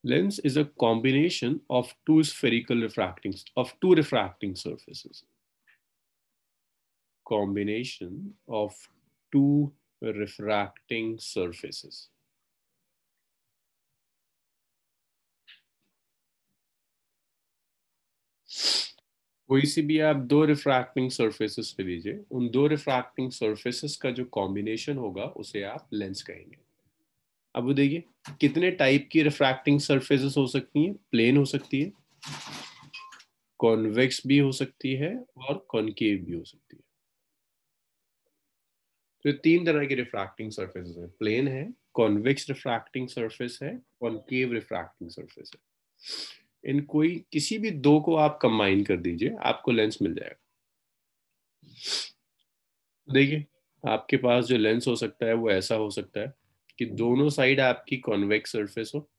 Lens is a combination of two refracting surfaces. Combination of two refracting surfaces. कोई सी भी आप दो refracting surfaces ले लीजिए, उन दो रिफ्रैक्टिंग सरफेसेस का जो कॉम्बिनेशन होगा उसे आप लेंस कहेंगे। अब वो देखिए कितने टाइप की रिफ्रैक्टिंग सरफेसेस हो सकती हैं। प्लेन हो सकती है, कॉन्वेक्स भी हो सकती है और कॉनकेव भी हो सकती है। तो तीन तरह की रिफ्रैक्टिंग सरफेसेस हैं। प्लेन है, कॉन्वेक्स रिफ्रैक्टिंग सरफेस है, कॉनकेव रिफ्रैक्टिंग सरफेस है। इन कोई किसी भी दो को आप कंबाइन कर दीजिए, आपको लेंस मिल जाएगा। देखिए आपके पास जो लेंस हो सकता है वो ऐसा हो सकता है कि दोनों साइड आपकी कॉन्वेक्स सरफेस हो।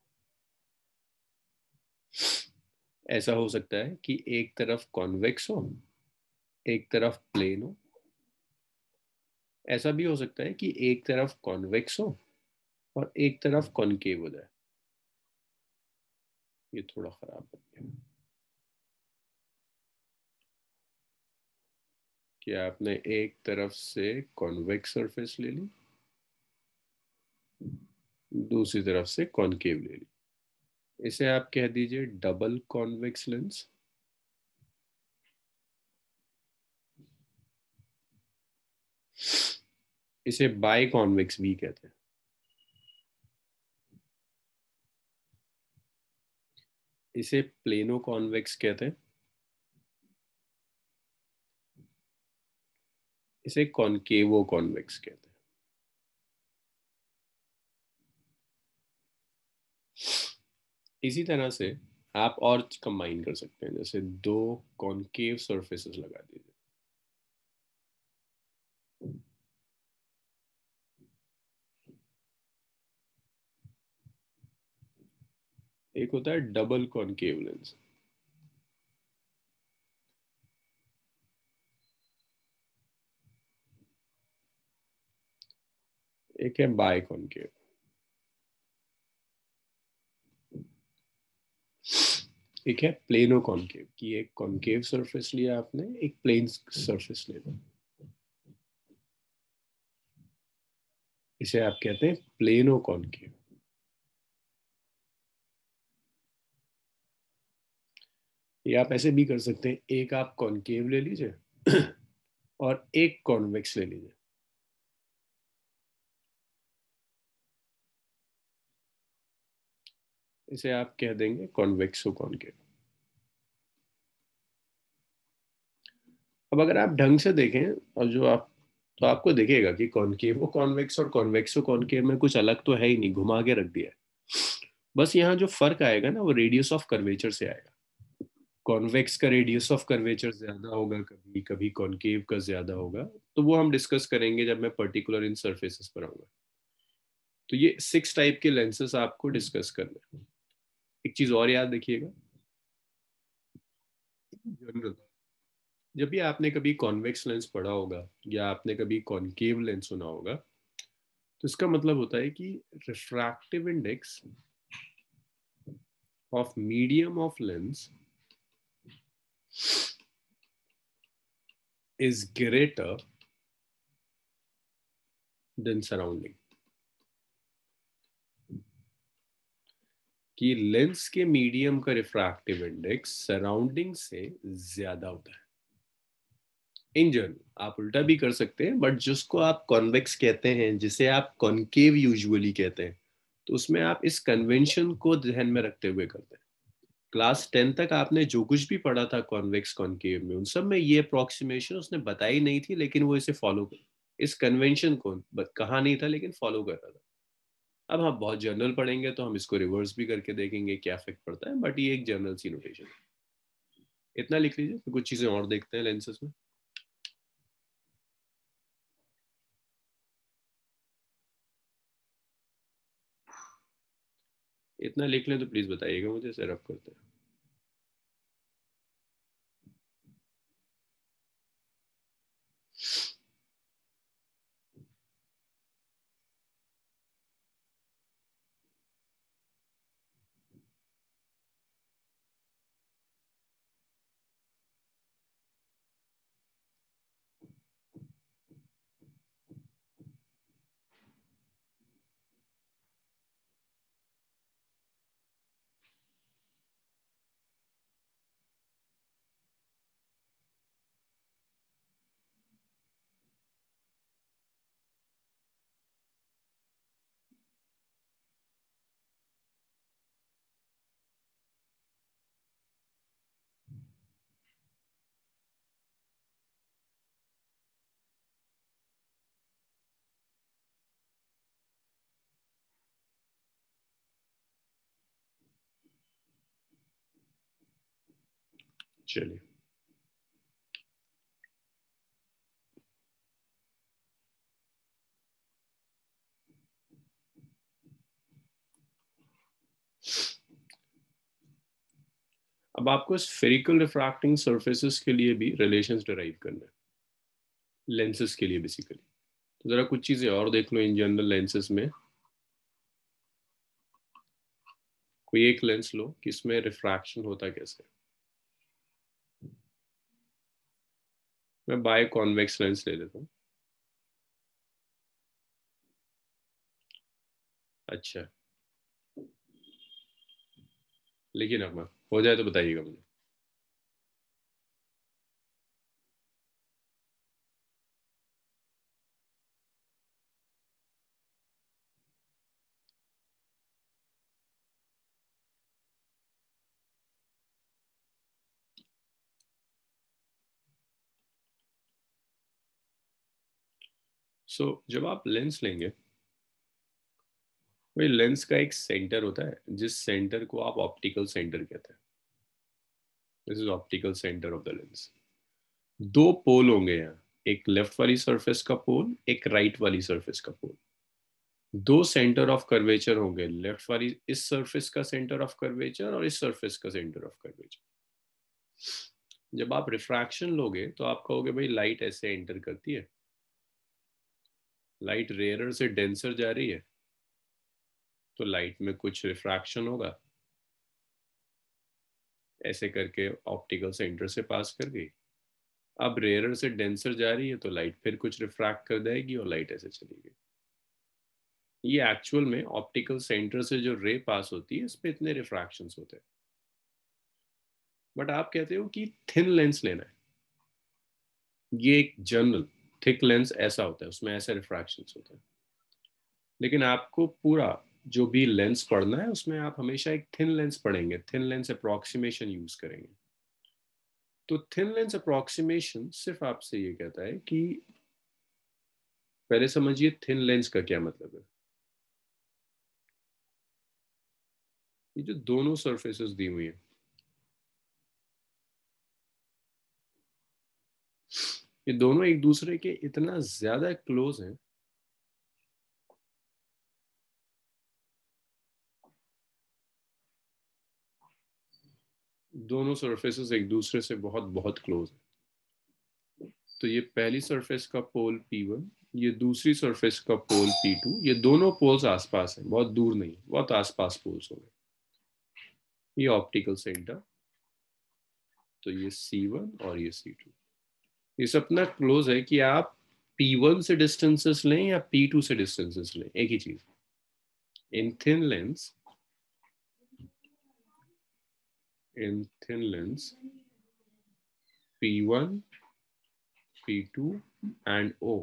ऐसा हो सकता है कि एक तरफ कॉन्वेक्स हो, एक तरफ प्लेन हो। ऐसा भी हो सकता है कि एक तरफ कॉन्वेक्स हो और एक तरफ कॉनकेव हो जाए। ये थोड़ा खराब बन गया कि आपने एक तरफ से कॉन्वेक्स सरफेस ले ली, दूसरी तरफ से कॉनकेव ले ली। इसे आप कह दीजिए डबल कॉन्वेक्स लेंस। इसे बाई कॉन्वेक्स भी कहते हैं। इसे प्लेनो कॉन्वेक्स कहते हैं। इसे कॉनकेवो कॉन्वेक्स कहते हैं। इसी तरह से आप और कंबाइन कर सकते हैं, जैसे दो कॉनकेव सरफेसेस लगा दीजिए। एक होता है डबल कॉनकेव लेंस, एक है बाय कॉनकेव। एक है प्लेनो कॉनकेव कि एक कॉनकेव सरफेस लिया आपने, एक प्लेन सरफेस ले लो। इसे आप कहते हैं प्लेनो कॉनकेव। या आप ऐसे भी कर सकते हैं, एक आप कॉनकेव ले लीजिए और एक कॉन्वेक्स ले लीजिए। इसे आप कह देंगे कॉन्वेक्सो कॉनकेव। अब अगर आप ढंग से देखें और जो आप तो आपको दिखेगा कि कॉनकेवो कॉन्वेक्स और कॉन्वेक्सो कॉनकेव में कुछ अलग तो है ही नहीं, घुमा के रख दिया है। बस यहाँ जो फर्क आएगा ना वो रेडियस ऑफ कर्वेचर से आएगा। कॉन्वेक्स का रेडियस ऑफ कर्वेचर ज्यादा होगा, कभी कभी कॉनकेव का ज्यादा होगा। तो वो हम डिस्कस करेंगे जब मैं पर्टिकुलर इन सरफेसेस पर आऊंगा। तो ये 6 टाइप के लेंसेस आपको डिस्कस करने हैं। एक चीज और याद रखिएगा, जनरल जब भी आपने कभी कॉन्वेक्स लेंस पढ़ा होगा या आपने कभी कॉनकेव लेंस सुना होगा, तो इसका मतलब होता है कि refractive index of medium of lens is greater than surrounding। कि लेंस के मीडियम का रिफ्रैक्टिव इंडेक्स सराउंडिंग से ज्यादा होता है। इन जनरल आप उल्टा भी कर सकते हैं, बट जिसको आप कॉन्वेक्स कहते हैं, जिसे आप कॉनकेव यूजुअली कहते हैं, तो उसमें आप इस कन्वेंशन को ध्यान में रखते हुए करते हैं। क्लास 10 तक आपने जो कुछ भी पढ़ा था कॉन्वेक्स कॉनकेव में, उन सब में ये अप्रोक्सीमेशन उसने बताई नहीं थी, लेकिन वो इसे फॉलो कर, इस कन्वेंशन को कहा नहीं था लेकिन फॉलो कर रहा था। अब हम बहुत जनरल पढ़ेंगे तो हम इसको रिवर्स भी करके देखेंगे क्या इफेक्ट पड़ता है, बट ये एक जनरल सी नोटेशन है। इतना लिख लीजिए, तो कुछ चीजें और देखते हैं लेंसेज में। इतना लिख लें तो प्लीज बताइएगा मुझे, इसे रफ करते हैं। चलिए, अब आपको स्फेरिकल रिफ्रैक्टिंग सरफेसेस के लिए भी रिलेशंस डिराइव करना है, लेंसेस के लिए बेसिकली। तो जरा कुछ चीजें और देख लो इन जनरल लेंसेस में। कोई एक लेंस लो कि इसमें रिफ्रैक्शन होता कैसे। मैं बाय कॉन्वेक्स लेंस ले लेता हूँ। अच्छा, लेकिन अब हो जाए तो बताइएगा मुझे। जब आप लेंस लेंगे, वही लेंस का एक सेंटर होता है जिस सेंटर को आप ऑप्टिकल सेंटर कहते हैं। This is optical centre of the lens. दो पोल होंगे यहाँ, एक लेफ्ट वाली सरफेस का पोल, एक राइट वाली सरफेस का पोल। दो सेंटर ऑफ कर्वेचर होंगे, लेफ्ट वाली इस सरफेस का सेंटर ऑफ कर्वेचर और इस सरफेस का सेंटर ऑफ कर्वेचर। जब आप रिफ्रैक्शन लोगे तो आप कहोगे भाई लाइट ऐसे एंटर करती है, लाइट रेयरर से डेंसर जा रही है, तो लाइट में कुछ रिफ्रैक्शन होगा, ऐसे करके ऑप्टिकल सेंटर से पास कर गई। अब रेयरर से डेंसर जा रही है तो लाइट फिर कुछ रिफ्रैक्ट कर देगी और लाइट ऐसे चली गई। ये एक्चुअल में ऑप्टिकल सेंटर से जो रे पास होती है इस पे इतने रिफ्रैक्शंस होते हैं। बट आप कहते हो कि थिन लेंस लेना है, ये एक जनरल थिक लेंस ऐसा होता है, उसमें ऐसे रिफ्रैक्शंस होते हैं। लेकिन आपको पूरा जो भी लेंस पढ़ना है उसमें आप हमेशा एक थिन लेंस पढ़ेंगे, थिन लेंस अप्रोक्सीमेशन यूज करेंगे। तो थिन लेंस अप्रोक्सीमेशन सिर्फ आपसे ये कहता है कि पहले समझिए थिन लेंस का क्या मतलब है। ये जो दोनों सरफेसेस दी हुई है, ये दोनों एक दूसरे के इतना ज्यादा क्लोज हैं, दोनों सरफेसेस एक दूसरे से बहुत बहुत क्लोज है। तो ये पहली सरफेस का पोल P1, ये दूसरी सरफेस का पोल P2, ये दोनों पोल्स आसपास हैं, बहुत दूर नहीं, बहुत आसपास पोल्स हो गए। ये ऑप्टिकल सेंटर, तो ये C1 और ये C2, ये सब इतना क्लोज है कि आप P1 से डिस्टेंसेस लें या P2 से डिस्टेंसेस लें, एक ही चीज। In thin lens, in thin lens P1, P2 and O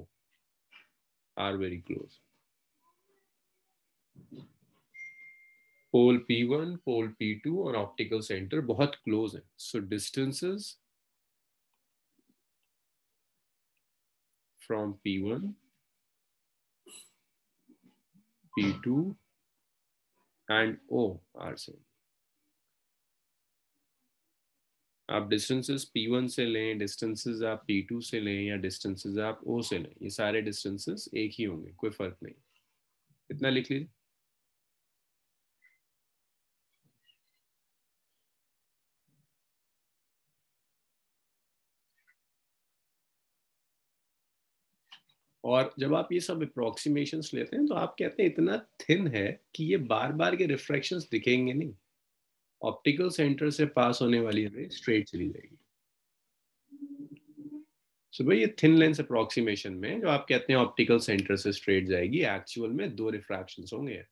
are very close. Pole P1, pole P2 और ऑप्टिकल सेंटर बहुत क्लोज है। So distances from P1, P2 and O are same. आप distances P1 से लें, distances आप P2 से लें या डिस्टेंसेस आप O से लें, ये सारे डिस्टेंसेस एक ही होंगे, कोई फर्क नहीं। इतना लिख लीजिए। और जब आप ये सब अप्रोक्सीमेशंस लेते हैं तो आप कहते हैं इतना थिन है कि ये बार बार के रिफ्रैक्शंस दिखेंगे नहीं, ऑप्टिकल सेंटर से पास होने वाली रे स्ट्रेट चली जाएगी। सो भाई ये थिन लेंस अप्रोक्सीमेशन में जो आप कहते हैं ऑप्टिकल सेंटर से स्ट्रेट जाएगी, एक्चुअल में दो रिफ्रैक्शंस होंगे।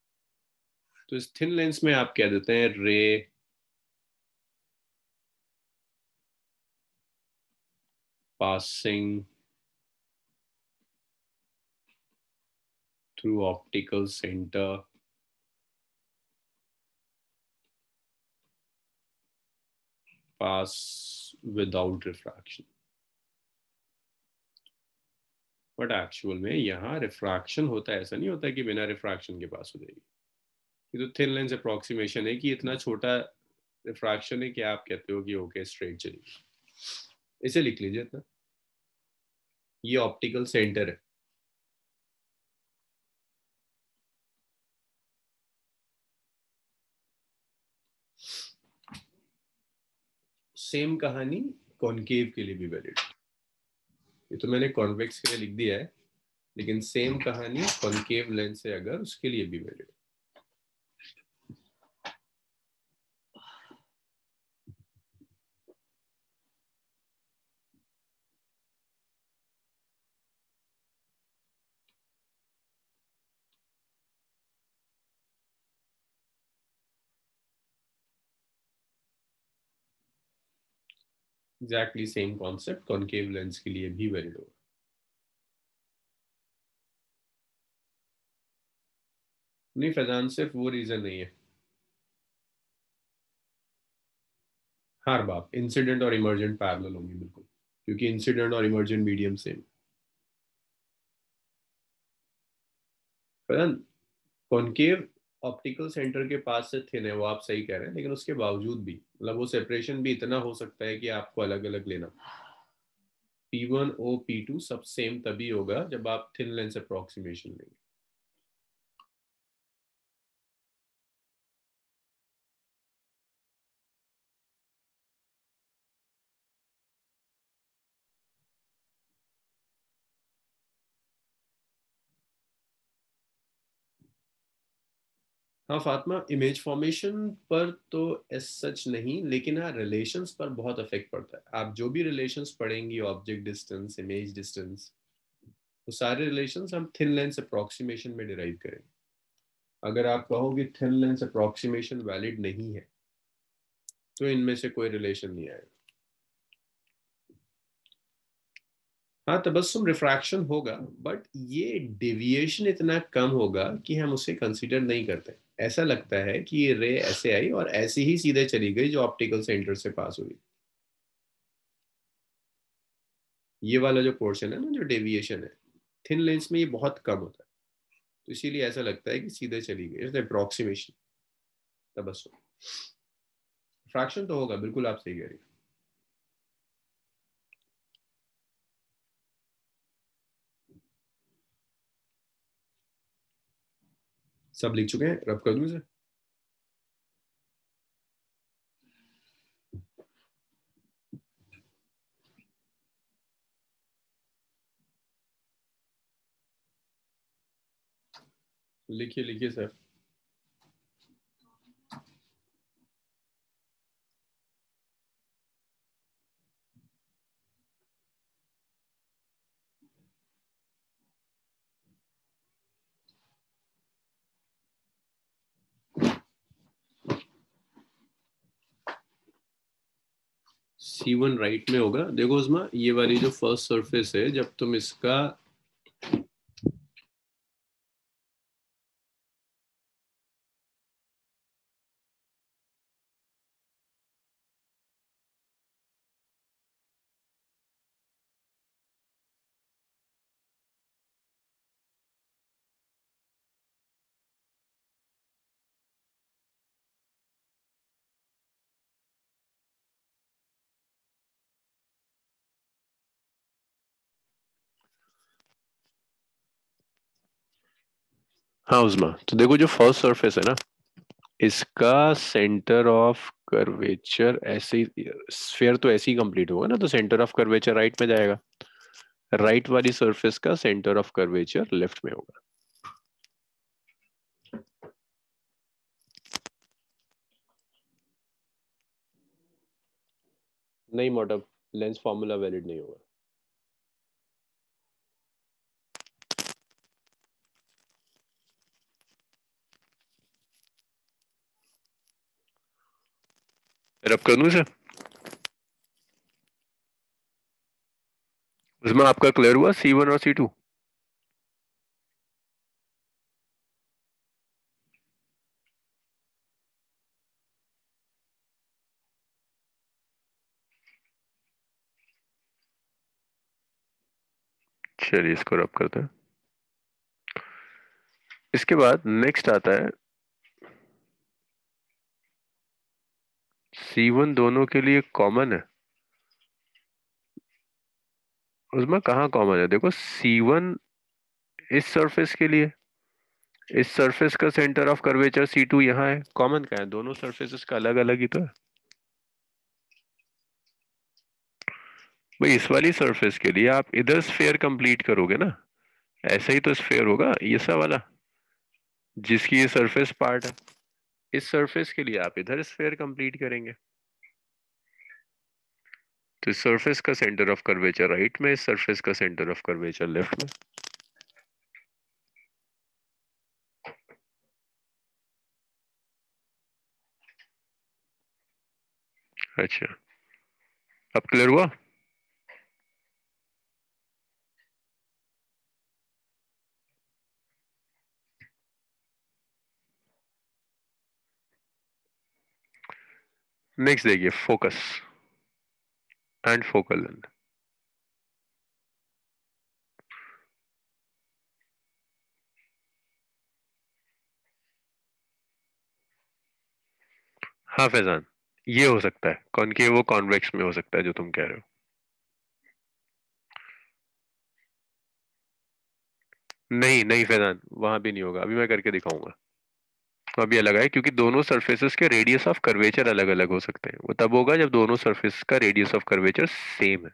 तो इस थिन लेंस में आप कह देते हैं रे passing through optical centre pass without refraction. But actual में यहाँ रिफ्रैक्शन होता है, ऐसा नहीं होता कि बिना रिफ्रैक्शन के पास हो जाएगी। ये तो थिन लेंस अप्रोक्सीमेशन है कि इतना छोटा रिफ्रैक्शन है क्या आप कहते हो कि ओके स्ट्रेट चलिए, इसे लिख लीजिए इतना। ये ऑप्टिकल सेंटर है। सेम कहानी कॉनकेव के लिए भी वैलिड। ये तो मैंने कॉन्वेक्स के लिए लिख दिया है, लेकिन सेम कहानी कॉनकेव लेंस है अगर, उसके लिए भी valid. Exactly same concept concave lens के लिए भी वैलिड होगा। नहीं फैजान, सिर्फ वो रीजन नहीं है। हर बात इंसिडेंट और इमर्जेंट पैरेलल होंगी बिल्कुल, क्योंकि इंसिडेंट और emergent medium same. Faizan, concave optical centre के पास से थिन है, वो आप सही कह रहे हैं, लेकिन उसके बावजूद भी मतलब वो सेपरेशन भी इतना हो सकता है कि आपको अलग अलग लेना। P1O P2 सब सेम तभी होगा जब आप थिन लेंस अप्रोक्सीमेशन लेंगे। हाँ फातिमा, इमेज फॉर्मेशन पर तो एज सच नहीं, लेकिन हाँ रिलेशंस पर बहुत इफेक्ट पड़ता है। आप जो भी रिलेशंस पढ़ेंगी, ऑब्जेक्ट डिस्टेंस, इमेज डिस्टेंस, वो सारे रिलेशंस हम थिन लेंस अप्रोक्सीमेशन में डिराइव करेंगे। अगर आप कहो कि थिन लेंस अप्रोक्सीमेशन वैलिड नहीं है, तो इनमें से कोई रिलेशन नहीं आएगा। हाँ तबस्सुम रिफ्रैक्शन होगा, बट ये डेविएशन इतना कम होगा कि हम उसे कंसीडर नहीं करते। ऐसा लगता है कि ये रे ऐसे आई और ऐसे ही सीधे चली गई जो ऑप्टिकल सेंटर से पास हुई। ये वाला जो पोर्शन है ना, जो डेविएशन है, थिन लेंस में ये बहुत कम होता है, तो इसीलिए ऐसा लगता है कि सीधे चली गई, अप्रोक्सीमेशन। तबस्सुम फ्रैक्शन तो होगा, बिल्कुल आप सही कह रही हैं। सब लिख चुके हैं, रब कर दूं इसे? लिखिए लिखिए सर। C1 राइट में होगा। देखो उसमें ये वाली जो फर्स्ट सरफेस है, जब तुम इसका हाँ उस्मा, तो देखो जो फर्स्ट सरफेस है ना, इसका सेंटर ऑफ कर्वेचर ऐसे ही, स्फीयर तो ऐसे ही कंप्लीट होगा ना, तो सेंटर ऑफ कर्वेचर राइट में जाएगा। राइट वाली सरफेस का सेंटर ऑफ कर्वेचर लेफ्ट में होगा। नहीं मोटब, लेंस फॉर्मूला वैलिड नहीं होगा। रब कर दूं सर? उसमें आपका क्लियर हुआ C1 और C2? चलिए इसको रब करते हैं। इसके बाद नेक्स्ट आता है C1 दोनों के लिए कॉमन है? उसमें कहाँ कॉमन है? देखो C1 इस सरफेस के लिए, इस सरफेस का सेंटर ऑफ कर्वेचर C2 यहाँ है। कॉमन क्या है? दोनों सरफेसेस का अलग अलग ही तो है भाई। इस वाली सरफेस के लिए आप इधर स्फेयर कंप्लीट करोगे ना, ऐसा ही तो स्फेयर होगा ये सा वाला, जिसकी ये सरफेस पार्ट है। इस सरफेस के लिए आप इधर स्फेयर कंप्लीट करेंगे। तो इस सरफेस का सेंटर ऑफ कर्वेचर राइट में, इस सरफेस का सेंटर ऑफ कर्वेचर लेफ्ट में। अच्छा, अब क्लियर हुआ? नेक्स्ट देखिए, फोकस एंड फोकल लेंथ। हाँ फैजान, ये हो सकता है कॉनकेव वो कॉन्वेक्स में हो सकता है जो तुम कह रहे हो। नहीं नहीं फैजान, वहां भी नहीं होगा, अभी मैं करके दिखाऊंगा। तो अभी अलग है क्योंकि दोनों सरफेसेस के रेडियस ऑफ कर्वेचर अलग अलग हो सकते हैं। वो तब होगा जब दोनों सरफेस का रेडियस ऑफ कर्वेचर सेम है।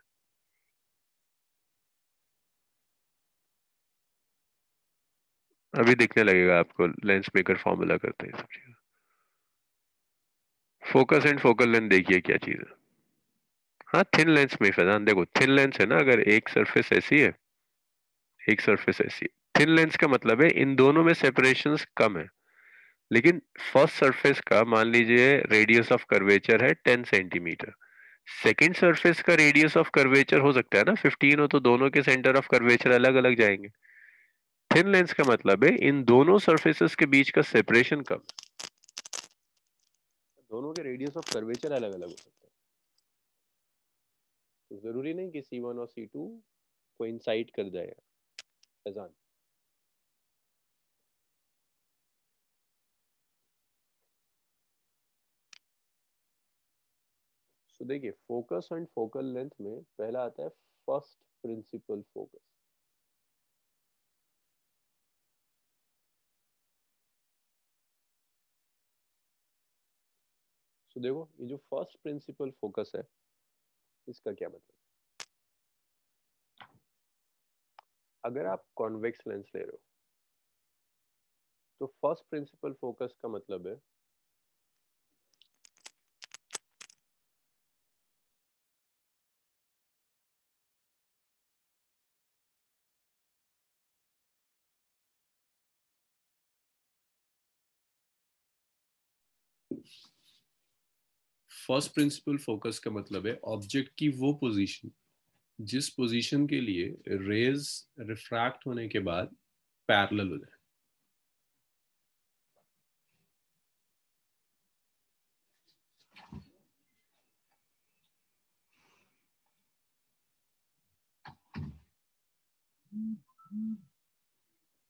अभी दिखने लगेगा आपको, लेंस मेकर फॉर्मूला करते हैं सब चीज। फोकस एंड फोकल लेंथ देखिए क्या चीज है। हाँ थिन लेंस में फैजान, देखो थिन लेंस है ना, अगर एक सरफेस ऐसी है, एक सरफेस ऐसी है, थिन लेंस का मतलब है इन दोनों में सेपरेशंस कम है। लेकिन फर्स्ट सरफेस का मान लीजिए रेडियस ऑफ कर्वेचर है 10 सेंटीमीटर, सेकेंड सरफेस का रेडियस ऑफ कर्वेचर हो सकता है ना 15 हो, तो दोनों के सेंटर ऑफ कर्वेचर अलग अलग जाएंगे। थिन लेंस का मतलब है इन दोनों सरफेसेस के बीच का सेपरेशन कम, दोनों के रेडियस ऑफ कर्वेचर अलग अलग हो सकते हैं। तो जरूरी नहीं कि C1 और C2 कोइंसाइड कर जाएगा फैजान। सो देखिए, फोकस एंड फोकल लेंथ में पहला आता है फर्स्ट प्रिंसिपल फोकस। सो देखो, ये जो फर्स्ट प्रिंसिपल फोकस है, इसका क्या मतलब? अगर आप कॉन्वेक्स लेंस ले रहे हो तो फर्स्ट प्रिंसिपल फोकस का मतलब है फर्स्ट प्रिंसिपल फोकस का मतलब है ऑब्जेक्ट की वो पोजीशन जिस पोजीशन के लिए रेज रिफ्रैक्ट होने के बाद पैरेलल हो जाए।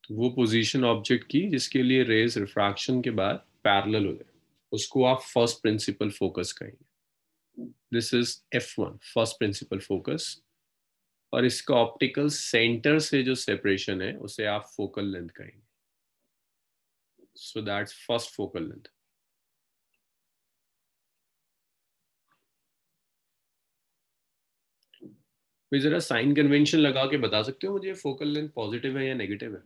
तो वो पोजीशन ऑब्जेक्ट की जिसके लिए रेज रिफ्रैक्शन के बाद पैरेलल हो जाए, उसको आप फर्स्ट प्रिंसिपल फोकस कहेंगे। This is F1 first principle focus. और इसका ऑप्टिकल सेंटर से जो सेपरेशन है उसे आप फोकल लेंथ कहेंगे। So that's first focal length. भाई जरा साइन कन्वेंशन लगा के बता सकते हो मुझे फोकल लेंथ पॉजिटिव है या नेगेटिव है?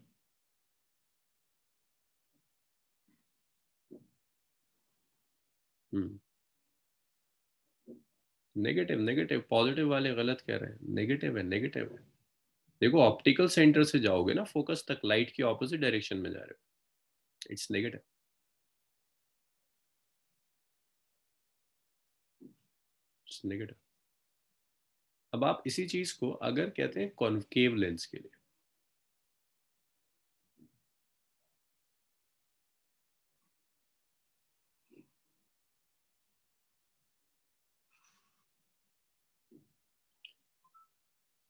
हम्म, नेगेटिव नेगेटिव, पॉजिटिव वाले गलत कह रहे हैं, नेगेटिव है नेगेटिव है। देखो ऑप्टिकल सेंटर से जाओगे ना फोकस तक, लाइट की ऑपोजिट डायरेक्शन में जा रहे हो, इट्स नेगेटिव, इट्स नेगेटिव। अब आप इसी चीज को अगर कहते हैं कॉन्केव लेंस के लिए,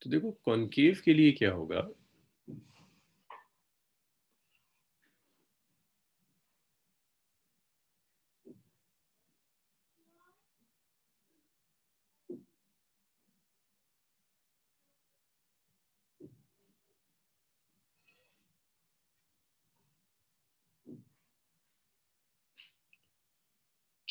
तो देखो कॉन्केव के लिए क्या होगा,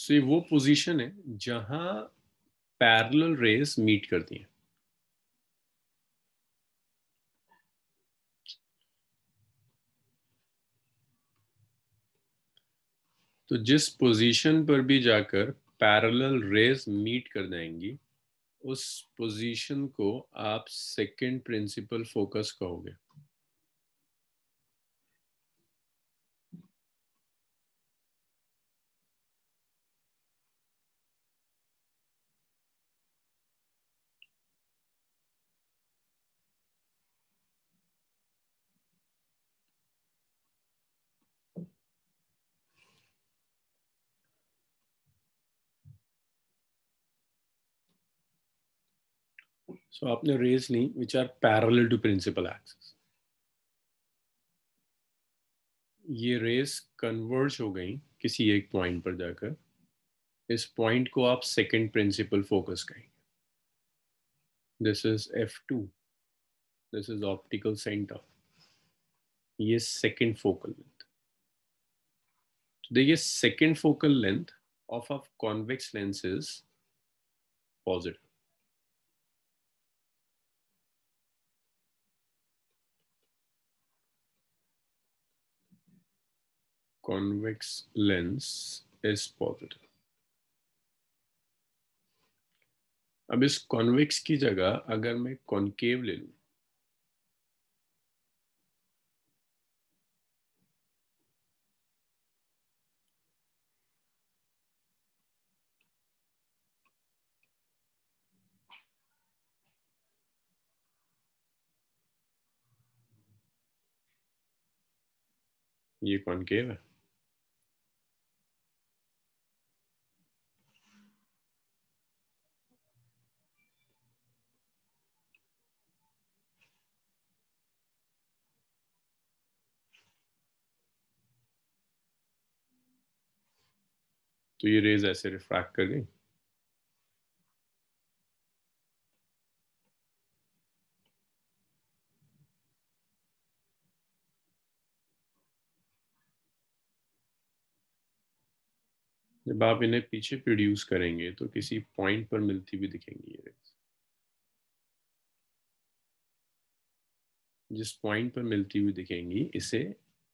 सो ये वो पोजीशन है जहां पैरेलल रेस मीट करती हैं। तो जिस पोजीशन पर भी जाकर पैरेलल रेस मीट कर जाएंगी, उस पोजीशन को आप सेकंड प्रिंसिपल फोकस कहोगे। सो आपने रेस ली which are parallel to principal axis. ये रेस कन्वर्ज हो गई किसी एक पॉइंट पर जाकर, इस पॉइंट को आप सेकंड प्रिंसिपल फोकस कहेंगे। This is F2, this is optical centre, ये सेकंड फोकल लेंथ। तो देखिए second focal length of a convex lens is positive. Convex lens is positive. अब इस कॉन्वेक्स की जगह अगर मैं कॉन्केव ले लूं, ये कॉन्केव है, तो ये रेज ऐसे रिफ्रैक्ट कर गई। जब आप इन्हें पीछे प्रोड्यूस करेंगे तो किसी पॉइंट पर मिलती हुई दिखेंगी ये रेज। जिस पॉइंट पर मिलती हुई दिखेंगी इसे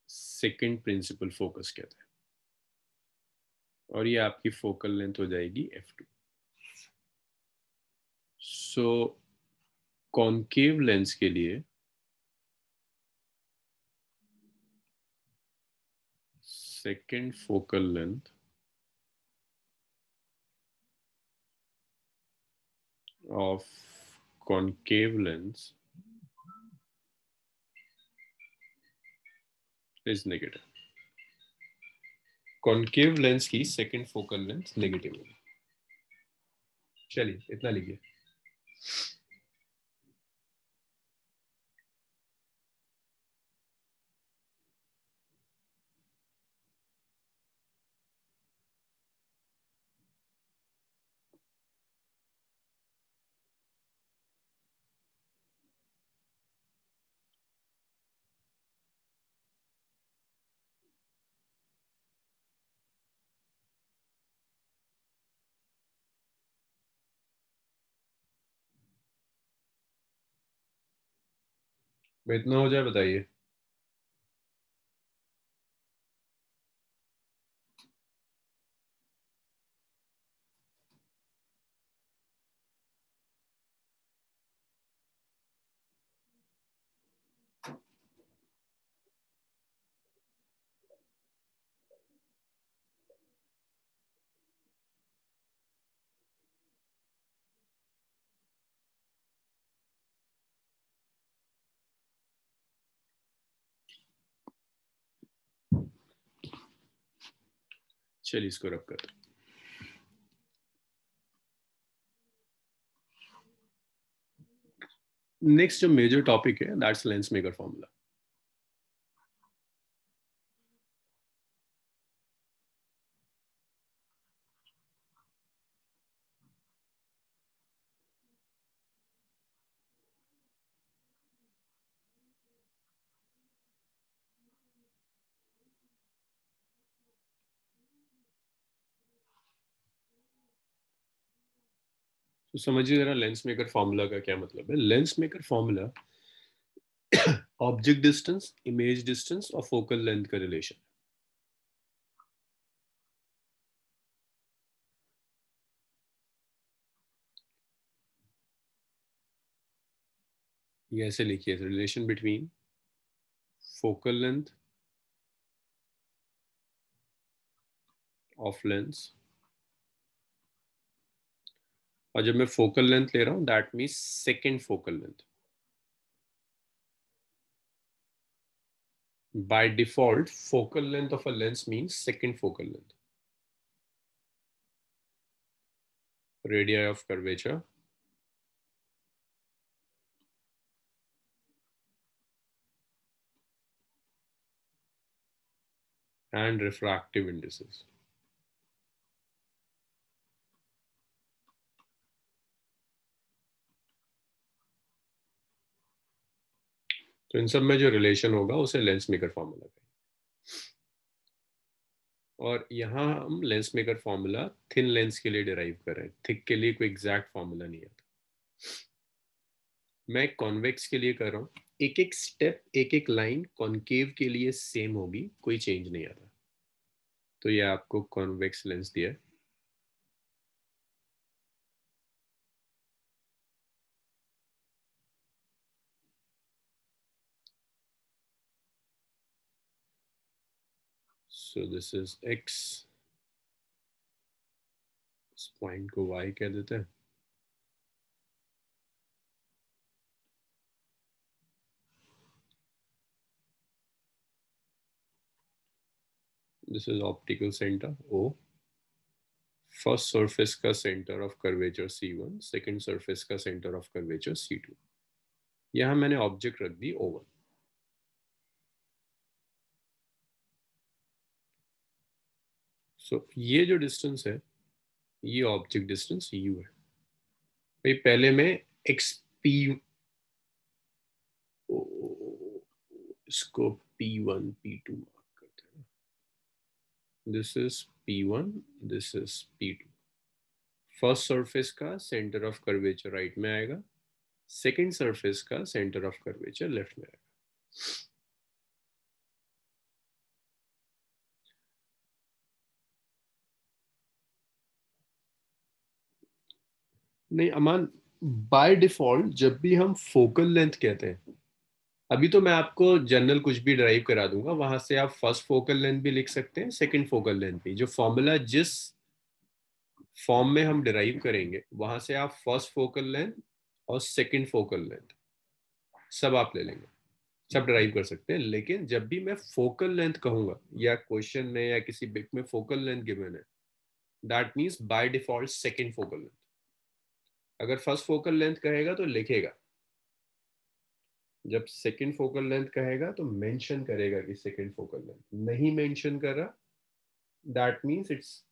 सेकंड प्रिंसिपल फोकस कहते हैं, और ये आपकी फोकल लेंथ हो जाएगी F2। सो कॉन्केव लेंस के लिए second focal length of concave lens is negative। Concave lens की सेकंड फोकल लेंथ नेगेटिव होगी। चलिए इतना लिखिए। इतना हो जाए बताइए। चलिए इसको रब कर। नेक्स्ट जो मेजर टॉपिक है दैट्स लेंस मेकर फॉर्मूला। तो समझिए जरा लेंस मेकर फॉर्मूला का क्या मतलब है। Lens maker formula object distance, image distance और फोकल लेंथ का रिलेशन। ये ऐसे लिखिए, relation between focal length of lens, और जब मैं फोकल लेंथ ले रहा हूं that means second focal length. By default, focal length of a lens means second focal length. Radii of curvature and refractive indices. तो इन सब में जो रिलेशन होगा उसे लेंस मेकर फॉर्मूला कहेंगे। और यहाँ हम lens maker formula thin lens के लिए डिराइव कर रहे हैं, थिक के लिए कोई एग्जैक्ट फॉर्मूला नहीं आता। मैं कॉन्वेक्स के लिए कर रहा हूँ, एक एक स्टेप, एक एक लाइन कॉन्केव के लिए सेम होगी, कोई चेंज नहीं आता। तो ये आपको कॉन्वेक्स लेंस दिया है। सो दिस इज एक्स, इस पॉइंट को y कह देते हैं। This is optical centre O, first surface का centre of curvature C1, second surface का सेंटर ऑफ कर्वेचर C2। यहां मैंने ऑब्जेक्ट रख दी O1। सो ये जो डिस्टेंस है ये ऑब्जेक्ट डिस्टेंस U है। भाई पहले मैं XP, इसको P1 P2 मार्क करते हैं। This is P1, this is P2। First surface का सेंटर ऑफ कर्वेचर राइट में आएगा, सेकंड सरफेस का सेंटर ऑफ कर्वेचर लेफ्ट में आएगा। नहीं अमान, बाय डिफॉल्ट जब भी हम फोकल लेंथ कहते हैं, अभी तो मैं आपको जनरल कुछ भी ड्राइव करा दूंगा, वहां से आप फर्स्ट फोकल लेंथ भी लिख सकते हैं, सेकंड फोकल लेंथ भी। जो फॉर्मूला जिस फॉर्म में हम डिराइव करेंगे वहां से आप फर्स्ट फोकल लेंथ और सेकंड फोकल लेंथ सब आप ले लेंगे, सब ड्राइव कर सकते हैं। लेकिन जब भी मैं फोकल लेंथ कहूंगा या क्वेश्चन में या किसी बिट में फोकल लेंथ गिवन है, that means by default second focal length. अगर फर्स्ट फोकल लेंथ कहेगा तो लिखेगा, जब सेकंड फोकल लेंथ कहेगा तो मेंशन करेगा कि सेकंड फोकल लेंथ। नहीं मेंशन कर रहा that means it's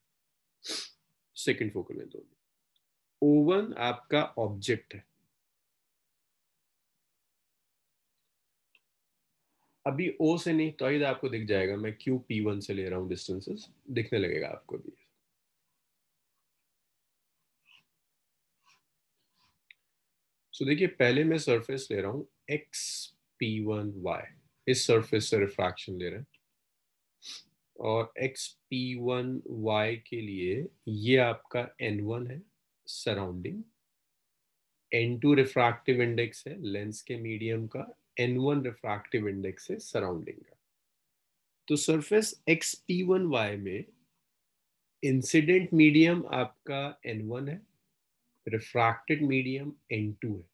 second focal length होगी। O1 आपका ऑब्जेक्ट है। अभी O से नहीं तो इधर आपको दिख जाएगा, मैं क्यों P1 से ले रहा हूं, डिस्टेंसेस दिखने लगेगा आपको भी। सो देखिए पहले मैं सरफेस ले रहा हूं XP1Y, इस सरफेस से रिफ्रैक्शन ले रहे हैं, और XP1Y के लिए ये आपका N1 है सराउंडिंग, N2 रिफ्रैक्टिव इंडेक्स है लेंस के मीडियम का, N1 रिफ्रैक्टिव इंडेक्स है सराउंडिंग का। तो सरफेस XP1Y में इंसिडेंट मीडियम आपका N1 है, रिफ्रैक्टेड मीडियम N2 है।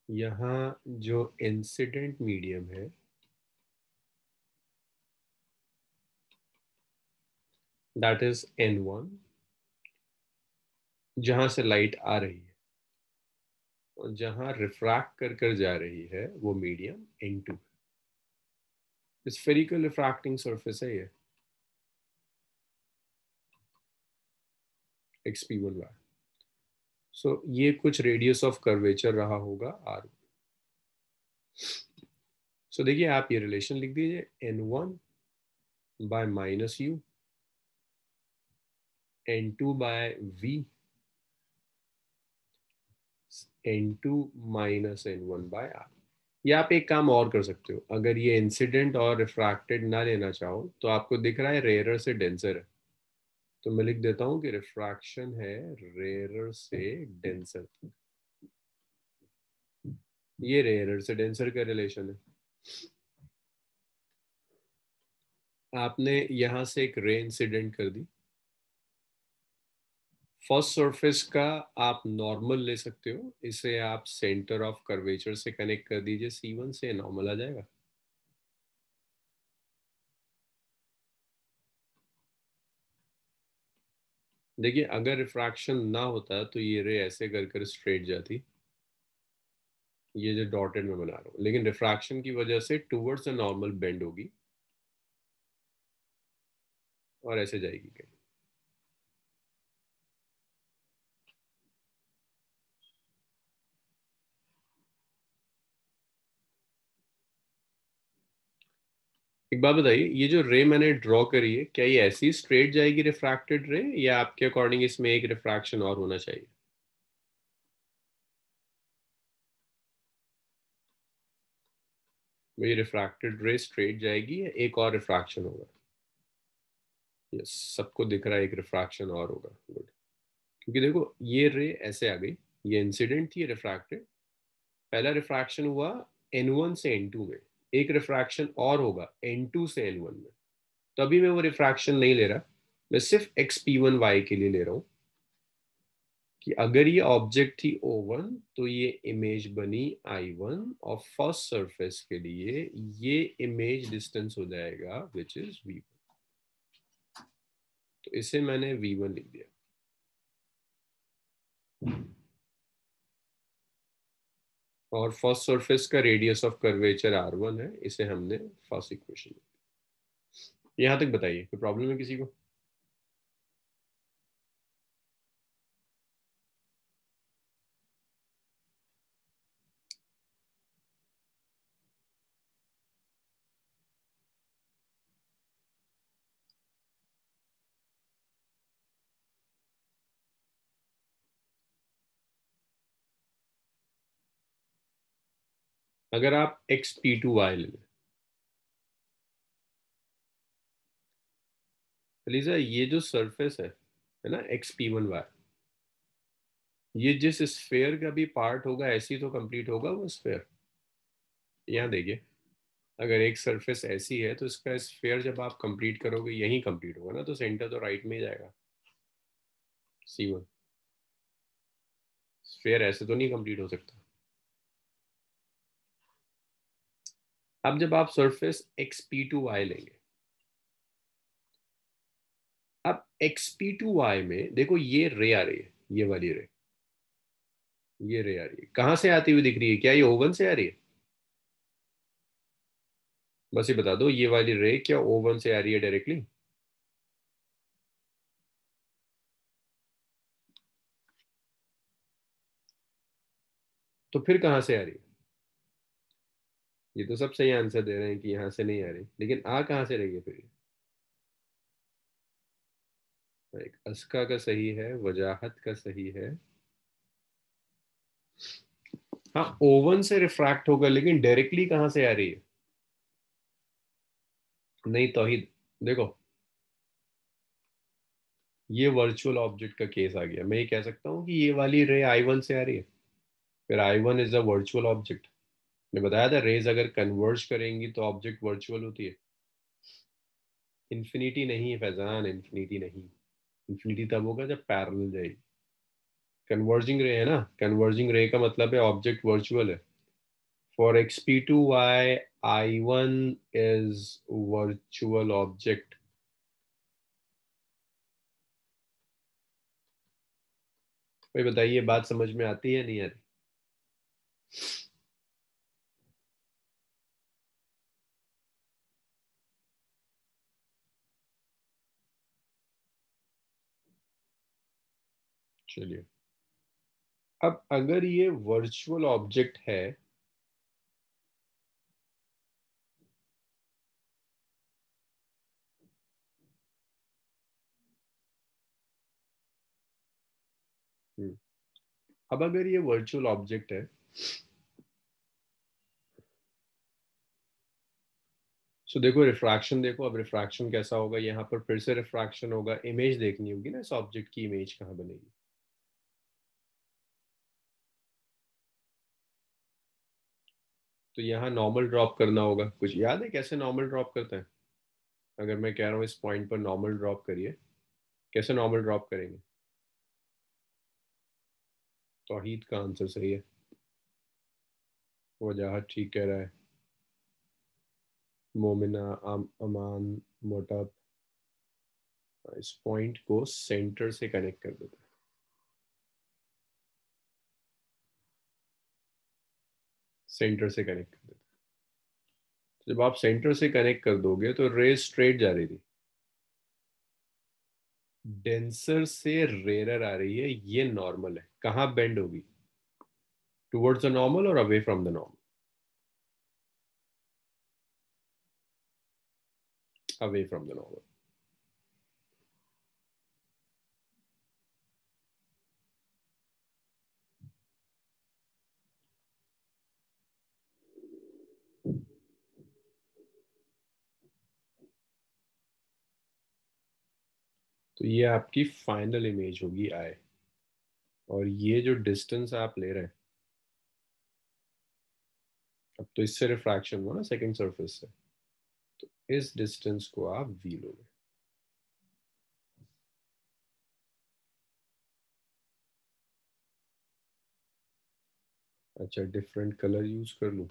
यहाँ जो इंसिडेंट मीडियम है दैट इज N1, जहां से लाइट आ रही है, और जहां रिफ्रैक्ट कर कर जा रही है वो medium N2। Spherical refracting surface है ये XP1Y। सो ये कुछ रेडियस ऑफ कर्वेचर रहा होगा R। सो देखिए आप ये रिलेशन लिख दीजिए N1 by -U N2 by V, N2 minus N1 by R। या आप एक काम और कर सकते हो, अगर ये इंसिडेंट और रिफ्रैक्टेड ना लेना चाहो तो आपको दिख रहा है रेयर से डेंसर है, तो मैं लिख देता हूँ कि रिफ्रैक्शन है रेयर से डेंसर। ये रेयर से डेंसर का रिलेशन है। आपने यहां से एक रे इंसिडेंट कर दी, फर्स्ट सरफेस का आप नॉर्मल ले सकते हो, इसे आप सेंटर ऑफ कर्वेचर से कनेक्ट कर दीजिए, C1 से नॉर्मल आ जाएगा। देखिए अगर रिफ्रैक्शन ना होता तो ये रे ऐसे कर कर स्ट्रेट जाती, ये जो डॉटेड में बना रहा हूँ, लेकिन रिफ्रैक्शन की वजह से टूवर्ड्स द नॉर्मल बेंड होगी और ऐसे जाएगी कहीं। एक बात बताइए, ये जो रे मैंने ड्रॉ करी है, क्या ये ऐसी स्ट्रेट जाएगी रिफ्रैक्टेड रे, या आपके अकॉर्डिंग इसमें एक रिफ्रैक्शन और होना चाहिए? ये रिफ्रैक्टेड रे स्ट्रेट जाएगी या एक और रिफ्रैक्शन होगा? यस, सबको दिख रहा है एक रिफ्रैक्शन और होगा, गुड। क्योंकि देखो ये रे ऐसे आ गई, ये इंसिडेंट थी, रिफ्रैक्टेड, पहला रिफ्रैक्शन हुआ N1 से N2 में, एक रिफ्रैक्शन और होगा N2 से N1 में। तो अभी मैं वो रिफ्रैक्शन नहीं ले रहा, मैं सिर्फ XP1Y के लिए ले रहा हूँ कि अगर ये ऑब्जेक्ट थी O1 तो ये इमेज बनी I1, और फर्स्ट सरफेस के लिए ये इमेज डिस्टेंस हो जाएगा विच इज V1। तो इसे मैंने V1 लिख दिया, और फर्स्ट सरफेस का रेडियस ऑफ कर्वेचर R1 है, इसे हमने फर्स्ट इक्वेशन। यहां तक बताइए, कोई प्रॉब्लम है किसी को? अगर आप XP2Y ले लें, लीजा ये जो सरफेस है ना XP1Y, ये जिस स्फेयर का भी पार्ट होगा ऐसी तो कंप्लीट होगा वो स्फेयर। यहाँ देखिए, अगर एक सरफेस ऐसी है तो इसका स्फेयर जब आप कंप्लीट करोगे यहीं कंप्लीट होगा ना, तो सेंटर तो राइट में ही जाएगा, C1। स्फेयर ऐसे तो नहीं कंप्लीट हो सकता। अब जब आप सरफेस XP2Y लेंगे, अब XP2Y में देखो ये रे आ रही है, ये वाली रे, ये रे आ रही है, कहाँ से आती हुई दिख रही है? क्या ये ओवन से आ रही है? बस ये बता दो, ये वाली रे क्या ओवन से आ रही है डायरेक्टली? तो फिर कहाँ से आ रही है? ये तो सब सही आंसर दे रहे हैं कि यहाँ से नहीं आ रही, लेकिन आ कहाँ से रही है फिर? एक अस्का का सही है, वजाहत का सही है। हाँ ओवन से रिफ्रैक्ट होगा, लेकिन डायरेक्टली कहाँ से आ रही है? नहीं तौहीद, देखो ये वर्चुअल ऑब्जेक्ट का केस आ गया, मैं ये कह सकता हूँ कि ये वाली रे I1 से आ रही है, फिर I1 is a virtual object. मैं बताया था रेज अगर कन्वर्ज करेंगी तो ऑब्जेक्ट वर्चुअल होती है। इन्फिनिटी नहीं है फैजान, इन्फिनिटी नहीं, इन्फिनिटी तब होगा जब पैरेलल जाएगी। कन्वर्जिंग रे है ना, कन्वर्जिंग रे का मतलब है ऑब्जेक्ट वर्चुअल है। For XP2Y I1 is virtual object. भाई बताइए बात समझ में आती है नहीं आती? चलिए, अब अगर ये वर्चुअल ऑब्जेक्ट है अब अगर ये वर्चुअल ऑब्जेक्ट है, सो देखो रिफ्रैक्शन देखो, अब रिफ्रैक्शन कैसा होगा, यहाँ पर फिर से रिफ्रैक्शन होगा, इमेज देखनी होगी ना इस ऑब्जेक्ट की, इमेज कहाँ बनेगी। तो यहाँ नॉर्मल ड्रॉप करना होगा, कुछ याद है कैसे नॉर्मल ड्रॉप करते हैं? अगर मैं कह रहा हूँ इस पॉइंट पर नॉर्मल ड्रॉप करिए, कैसे नॉर्मल ड्रॉप करेंगे? तौहीद का आंसर सही है, वजाहत ठीक कह रहा है, मोमिना, अमान, मोटब, इस पॉइंट को सेंटर से कनेक्ट कर देते हैं। सेंटर से कनेक्ट कर देते हैं। जब आप सेंटर से कनेक्ट कर दोगे तो रेज स्ट्रेट जा रही थी, डेंसर से रेयर आ रही है, ये नॉर्मल है, कहाँ बेंड होगी? टुवर्ड्स द नॉर्मल और away from the normal? Away from the normal. तो ये आपकी फाइनल इमेज होगी आई, और ये जो डिस्टेंस आप ले रहे हैं, अब तो इससे रिफ्रैक्शन हुआ ना सेकंड सरफेस से, तो इस डिस्टेंस को आप वी लोगे। अच्छा, डिफरेंट कलर यूज कर लूं?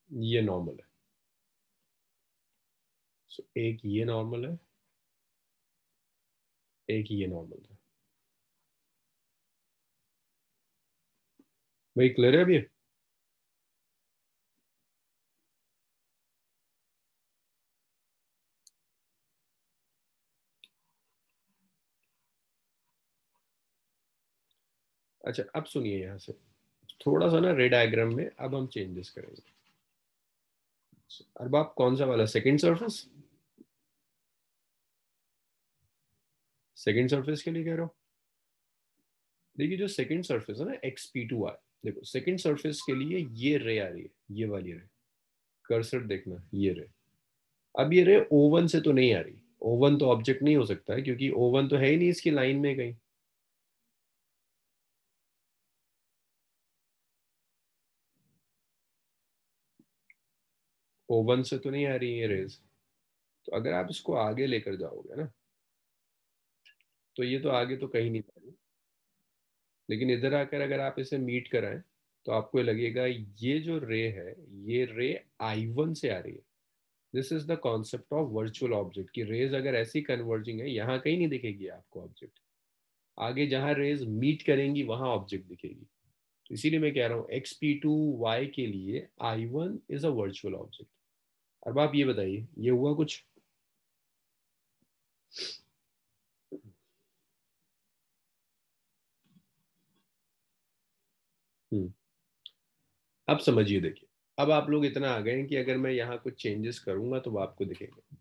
ये नॉर्मल है, सो एक ये नॉर्मल है, एक ये नॉर्मल है। भाई क्लियर है अभी? अच्छा अब सुनिए, यहाँ से थोड़ा सा ना रेड डायग्राम में अब हम चेंजेस करेंगे। अब आप कौन सा वाला, सेकंड सरफेस? सेकंड सरफेस के लिए कह रहा हूँ। देखिए जो सेकंड सरफेस है ना, XP2R, देखो सेकंड सरफेस के लिए ये रे आ रही है, ये वाली रे, कर्सर देखना, ये रे। अब ये रे O1 से तो नहीं आ रही, O1 तो ऑब्जेक्ट नहीं हो सकता है, क्योंकि O1 तो है ही नहीं इसकी लाइन में कहीं। O1 से तो नहीं आ रही ये रेज, तो अगर आप इसको आगे लेकर जाओगे ना, तो ये तो आगे तो कहीं नहीं जा रही, लेकिन इधर आकर अगर आप इसे मीट कराएं, तो आपको ये लगेगा ये जो रे है, ये रे I1 से आ रही है। This is the concept of virtual object, की रेज अगर ऐसी कन्वर्जिंग है, यहाँ कहीं नहीं दिखेगी आपको ऑब्जेक्ट, आगे जहां रेज मीट करेंगी वहां ऑब्जेक्ट दिखेगी। तो इसीलिए मैं कह रहा हूँ XP2Y के लिए I1 is a virtual object. अब आप ये बताइए, ये हुआ कुछ? हम्म। अब समझिए, देखिए अब आप लोग इतना आ गए हैं कि अगर मैं यहाँ कुछ चेंजेस करूंगा तो वो आपको दिखेगा।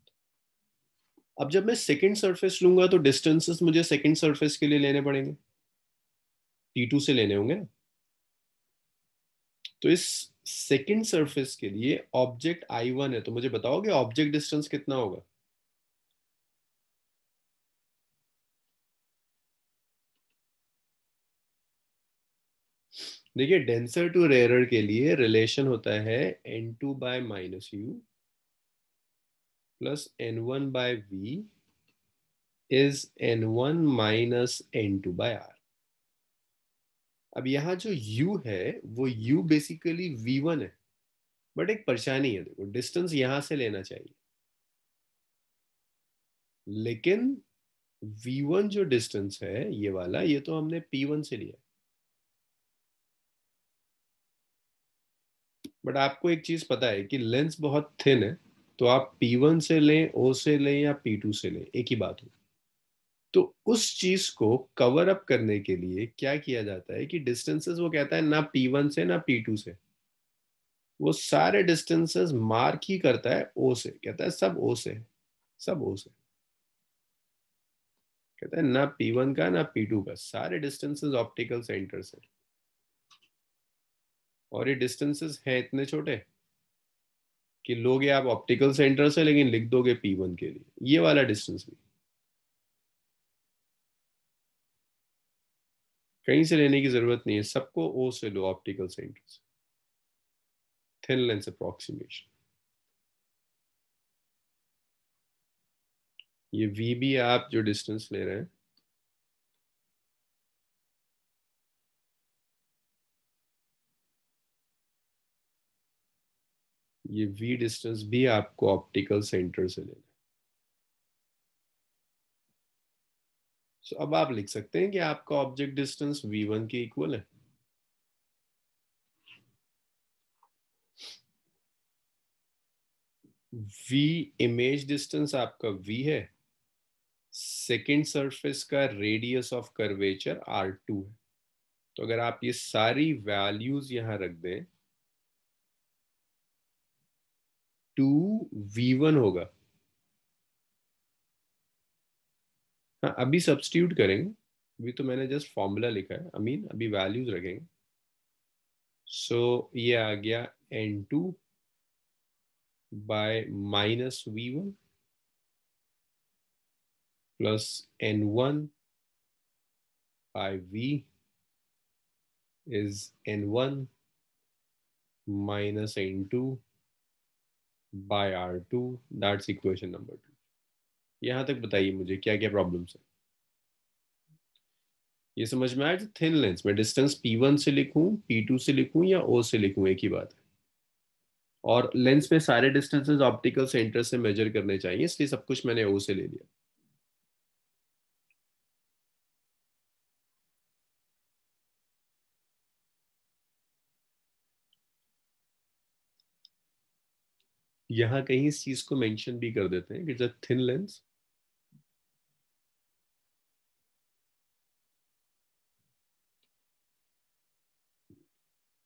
अब जब मैं सेकंड सरफेस लूंगा तो डिस्टेंसेस मुझे सेकंड सरफेस के लिए लेने पड़ेंगे, T2 से लेने होंगे ना। तो इस सेकंड सरफेस के लिए ऑब्जेक्ट I1 है, तो मुझे बताओगे ऑब्जेक्ट डिस्टेंस कितना होगा? देखिए डेंसर टू रेयरर के लिए रिलेशन होता है N2/-U plus N1/V is N1 - N2/R। अब यहाँ जो U है वो U बेसिकली V1 है, बट एक परेशानी है, देखो डिस्टेंस यहां से लेना चाहिए, लेकिन V1 जो डिस्टेंस है ये वाला, ये तो हमने P1 से लिया। बट आपको एक चीज पता है कि लेंस बहुत थिन है, तो आप P1 से लें, O से लें या P2 से लें, एक ही बात हो। तो उस चीज को कवर अप करने के लिए क्या किया जाता है कि डिस्टेंसेस वो कहता है ना P1 से ना P2 से, वो सारे डिस्टेंसेस मार्क ही करता है ओ से, कहता है सब ओ से, सब ओ से, कहता है ना P1 का ना P2 का, सारे डिस्टेंसेस ऑप्टिकल सेंटर से। और ये डिस्टेंसेस हैं इतने छोटे कि लोगे आप ऑप्टिकल सेंटर से लेकिन लिख दोगे P1 के लिए, ये वाला डिस्टेंस भी कहीं से लेने की जरूरत नहीं है, सबको ओ से लो ऑप्टिकल सेंटर से, थिन लेंस अप्रोक्सीमेशन। ये वी भी आप जो डिस्टेंस ले रहे हैं, ये वी डिस्टेंस भी आपको ऑप्टिकल सेंटर से लेना है। So, अब आप लिख सकते हैं कि आपका ऑब्जेक्ट डिस्टेंस V1 के इक्वल है। V इमेज डिस्टेंस आपका V है, सेकेंड सरफेस का रेडियस ऑफ कर्वेचर R2 है। तो अगर आप ये सारी वैल्यूज यहां रख दें, 2V1 होगा। हाँ, अभी सब्स्टिट्यूट करेंगे, अभी तो मैंने जस्ट फॉर्मूला लिखा है, अमीन अभी वैल्यूज रखेंगे। सो ये आ गया N2 bye minus V1 plus N1 by V is N1 minus N2 by R2, that's equation number 2। यहां तक बताइए मुझे क्या क्या प्रॉब्लम्स है। ये समझ में आया कि थिन लेंस में डिस्टेंस P1 से लिखूं, P2 से लिखूं या O से लिखूं, एक ही बात है। और लेंस में सारे डिस्टेंसेस ऑप्टिकल सेंटर से मेजर करने चाहिए, इसलिए सब कुछ मैंने O से ले लिया। यहां कहीं इस चीज को मेंशन भी कर देते हैं कि it's a thin lens,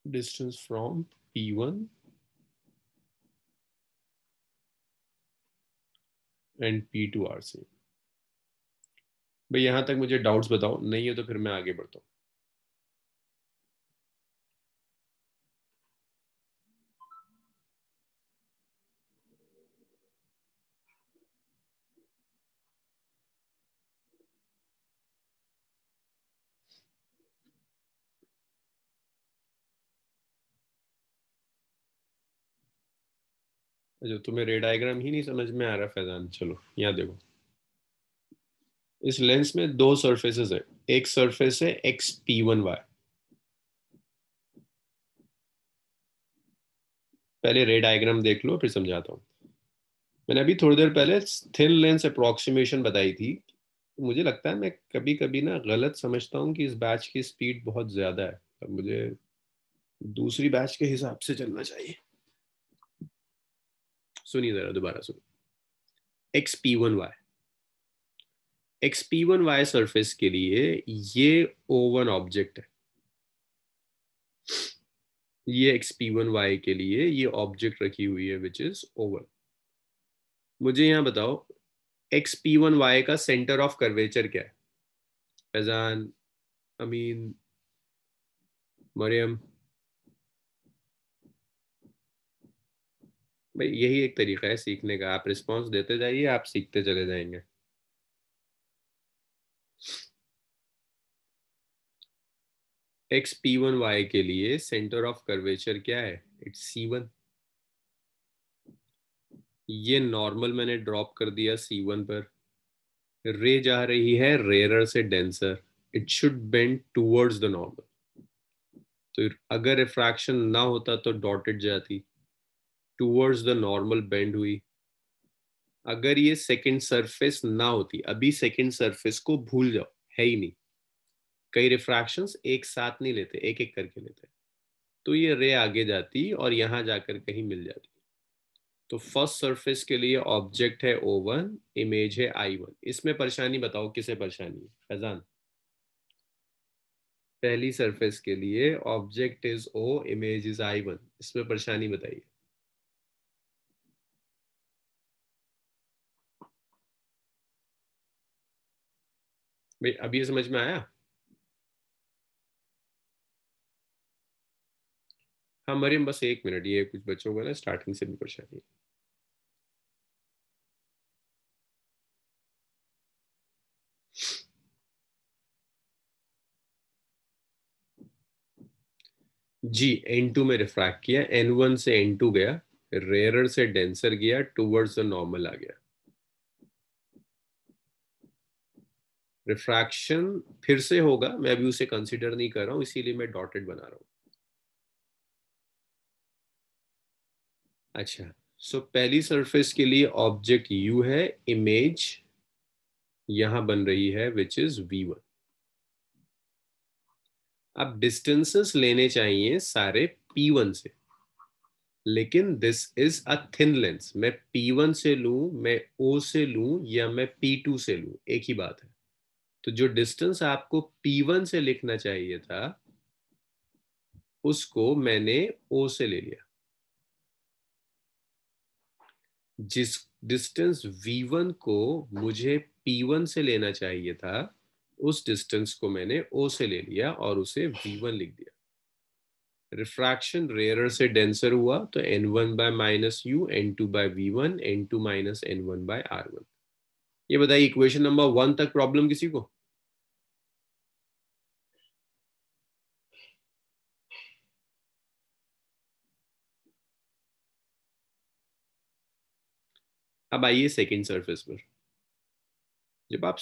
distance from P1 and P2 are same। भाई यहां तक मुझे डाउट्स बताओ, नहीं है तो फिर मैं आगे बढ़ता हूँ। अच्छा, तुम्हें रे डायग्राम ही नहीं समझ में आ रहा फैजान, चलो यहाँ देखो। इस लेंस में दो सरफेसेस है, एक सरफेस है XP1Y। पहले रे डायग्राम देख लो फिर समझाता हूँ। मैंने अभी थोड़ी देर पहले थिन लेंस अप्रोक्सीमेशन बताई थी। मुझे लगता है मैं कभी कभी ना गलत समझता हूँ कि इस बैच की स्पीड बहुत ज्यादा है, अब मुझे दूसरी बैच के हिसाब से चलना चाहिए। सुनिए जरा, दोबारा सुनो। XP1Y, XP1Y सरफेस के लिए ये O1 ऑब्जेक्ट है, ये XP1Y के लिए ये ऑब्जेक्ट रखी हुई है विच इज O1। मुझे यहाँ बताओ XP1Y का सेंटर ऑफ कर्वेचर क्या है? फैजान, अमीन, मरियम, भाई यही एक तरीका है सीखने का, आप रिस्पॉन्स देते जाइए, आप सीखते चले जाएंगे। XP1Y के लिए सेंटर ऑफ कर्वेचर क्या है? It's C1। ये नॉर्मल मैंने ड्रॉप कर दिया C1 पर, रे जा रही है रेयर से denser, it should bend towards the normal. तो अगर रिफ्रैक्शन ना होता तो डॉटेड जाती, टूवर्ड्स द नॉर्मल बेंड हुई। अगर ये सेकंड सरफेस ना होती, अभी सेकंड सरफेस को भूल जाओ, है ही नहीं, कई रिफ्रैक्शंस एक साथ नहीं लेते, एक एक करके लेते, तो ये रे आगे जाती और यहां जाकर कहीं मिल जाती। तो फर्स्ट सरफेस के लिए ऑब्जेक्ट है O1, इमेज है I1। इसमें परेशानी बताओ, किसे परेशानी है फैजान? पहली सरफेस के लिए object is O, image is I1, इसमें परेशानी बताइए। भाई अभी ये समझ में आया? हाँ मरियम, बस 1 मिनट, ये कुछ बच्चों को ना स्टार्टिंग से भी परेशानी है। जी, N2 में रिफ्रैक्ट किया, N1 से N2 गया, रेयरर से डेंसर गया, टूवर्ड्स द नॉर्मल आ गया। रिफ्रैक्शन फिर से होगा, मैं अभी उसे कंसीडर नहीं कर रहा हूं, इसीलिए मैं डॉटेड बना रहा हूं। अच्छा, सो पहली सरफेस के लिए ऑब्जेक्ट U है, इमेज यहां बन रही है विच इज V1। अब डिस्टेंसेस लेने चाहिए सारे P1 से, लेकिन this is a thin lens. मैं P1 से लूं, मैं O से लूं, या मैं P2 से लूं, एक ही बात है। तो जो डिस्टेंस आपको P1 से लिखना चाहिए था उसको मैंने O से ले लिया। जिस डिस्टेंस V1 को मुझे P1 से लेना चाहिए था उस डिस्टेंस को मैंने O से ले लिया और उसे V1 लिख दिया। रिफ्रैक्शन रेयरर से डेंसर हुआ तो N1 by minus u, N2 by V1, N2 minus N1 by R1। ये बताइए इक्वेशन नंबर 1 तक प्रॉब्लम किसी को? अब आइए सेकेंड सरफेस पर। जब आप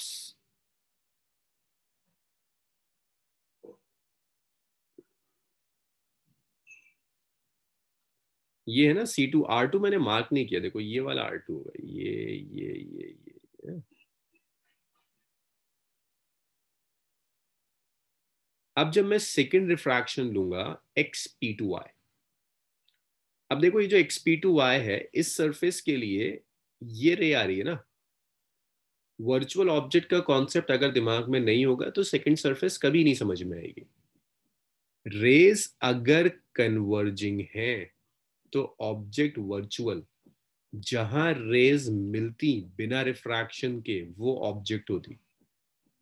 ये है ना C2 R2 मैंने मार्क नहीं किया, देखो ये वाला R2 होगा, ये। अब जब मैं सेकेंड रिफ्रैक्शन लूंगा XP2Y, अब देखो ये जो XP2Y है इस सरफेस के लिए ये रे आ रही है ना। वर्चुअल ऑब्जेक्ट का कॉन्सेप्ट अगर दिमाग में नहीं होगा तो सेकंड सरफेस कभी नहीं समझ में आएगी। रेज अगर कन्वर्जिंग है तो ऑब्जेक्ट वर्चुअल, जहां रेज मिलती बिना रिफ्रैक्शन के वो ऑब्जेक्ट होती।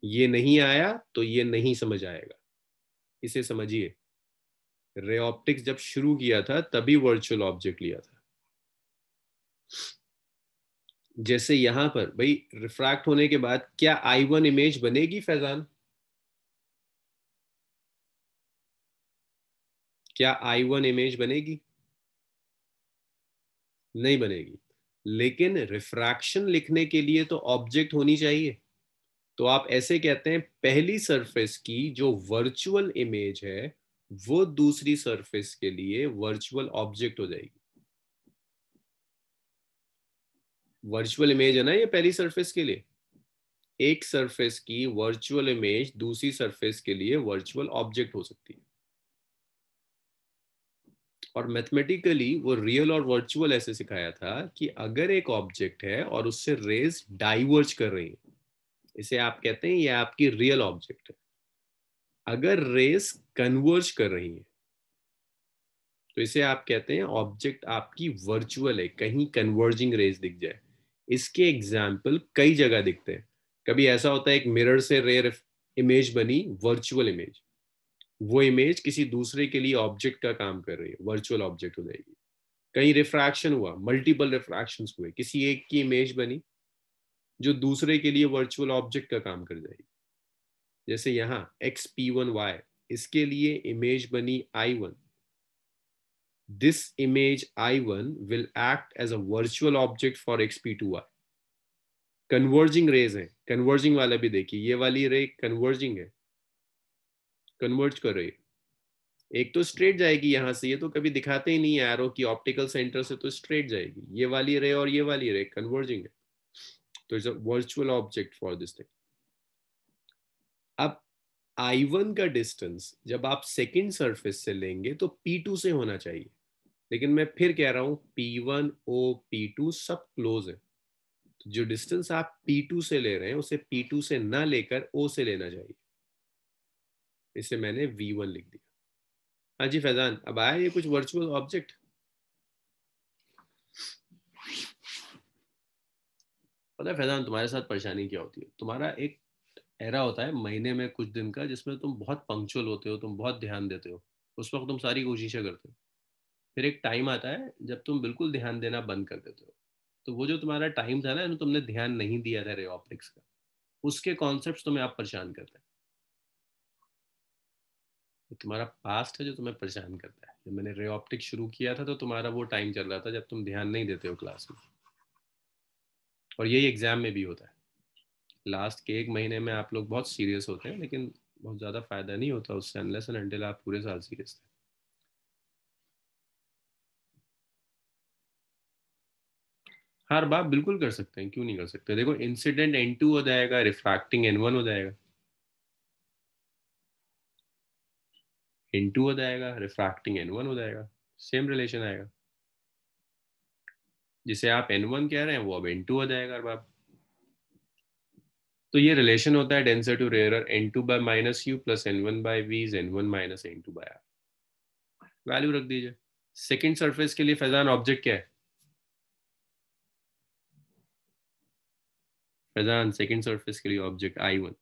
ये नहीं आया तो ये नहीं समझ आएगा, इसे समझिए। रे ऑप्टिक्स जब शुरू किया था तभी वर्चुअल ऑब्जेक्ट लिया था। जैसे यहां पर भाई रिफ्रैक्ट होने के बाद क्या I1 इमेज बनेगी फैजान? क्या I1 इमेज बनेगी? नहीं बनेगी। लेकिन रिफ्रैक्शन लिखने के लिए तो ऑब्जेक्ट होनी चाहिए। तो आप ऐसे कहते हैं पहली सरफेस की जो वर्चुअल इमेज है वो दूसरी सरफेस के लिए वर्चुअल ऑब्जेक्ट हो जाएगी। वर्चुअल इमेज है ना ये पहली सरफेस के लिए। एक सरफेस की वर्चुअल इमेज दूसरी सरफेस के लिए वर्चुअल ऑब्जेक्ट हो सकती है। और मैथमेटिकली वो रियल और वर्चुअल ऐसे सिखाया था कि अगर एक ऑब्जेक्ट है और उससे रेज डाइवर्ज कर रही है, इसे आप कहते हैं ये आपकी रियल ऑब्जेक्ट है। अगर रेज कन्वर्ज कर रही है तो इसे आप कहते हैं ऑब्जेक्ट आपकी वर्चुअल है, कहीं कन्वर्जिंग रेज दिख जाए। इसके एग्जाम्पल कई जगह दिखते हैं। कभी ऐसा होता है एक मिरर से रे इमेज बनी, वर्चुअल इमेज, वो इमेज किसी दूसरे के लिए ऑब्जेक्ट का काम कर रही है, वर्चुअल ऑब्जेक्ट हो जाएगी। कहीं रिफ्रैक्शन हुआ, मल्टीपल रिफ्रैक्शन हुए, किसी एक की इमेज बनी जो दूसरे के लिए वर्चुअल ऑब्जेक्ट का काम कर जाएगी। जैसे यहाँ XP1Y, इसके लिए इमेज बनी I1। This image I1 will act as a virtual object for XP2Y। Converging rays है, कन्वर्जिंग वाला भी देखिए, ये वाली रे कन्वर्जिंग है, कन्वर्ज कर रही है। एक तो स्ट्रेट जाएगी यहां से, ये तो कभी दिखाते ही नहीं है एरो की, ऑप्टिकल सेंटर से तो स्ट्रेट जाएगी। ये वाली रे और ये वाली रे कन्वर्जिंग है, तो it's a virtual object for this thing. अब I1 का डिस्टेंस जब आप सेकेंड सरफेस से लेंगे तो P2 से होना चाहिए, लेकिन मैं फिर कह रहा हूं P1 O P2 सब क्लोज है। तो जो डिस्टेंस आप P2 से ले रहे हैं उसे P2 से ना लेकर O से लेना चाहिए। इसे मैंने V1 लिख दिया। हाँ जी फैजान, अब आया ये कुछ वर्चुअल ऑब्जेक्ट। पता है फैजान तुम्हारे साथ परेशानी क्या होती है, तुम्हारा एक एरा होता है महीने में कुछ दिन का जिसमें तुम बहुत पंक्चुअल होते हो, तुम बहुत ध्यान देते हो, उस वक्त तुम सारी कोशिशें करते हो। फिर एक टाइम आता है जब तुम बिल्कुल ध्यान देना बंद कर देते हो। तो वो जो तुम्हारा टाइम था ना, तुमने ध्यान नहीं दिया था रे ऑप्टिक्स का, उसके कॉन्सेप्ट तुम्हें आप परेशान करते हैं। तो तुम्हारा पास्ट है जो तुम्हें परेशान करता है। जब मैंने रे ऑप्टिक्स शुरू किया था तो तुम्हारा वो टाइम चल रहा था जब तुम ध्यान नहीं देते हो क्लास में। और यही एग्जाम में भी होता है। लास्ट के एक महीने में आप लोग बहुत सीरियस होते हैं, लेकिन बहुत ज़्यादा फायदा नहीं होता उससे, अनलेस एंड अनटिल आप पूरे साल सीरियस थे। हर बार बिल्कुल कर सकते हैं, क्यों नहीं कर सकते। देखो इंसिडेंट N2 हो जाएगा, रिफ्रैक्टिंग N1 हो जाएगा। N2 हो जाएगा, रिफ्रैक्टिंग N1 हो जाएगा, सेम रिलेशन आएगा। जिसे आप N1 कह रहे हैं वो अब N2 हो जाएगा हर बार। तो ये रिलेशन होता है denser to rarer, N2 by minus u plus N1 by V इज N1 minus N2 by R। Value रख दीजिए। सेकेंड सरफेस के लिए फैजान ऑब्जेक्ट क्या है? फैजान सेकेंड सरफेस के लिए object I1।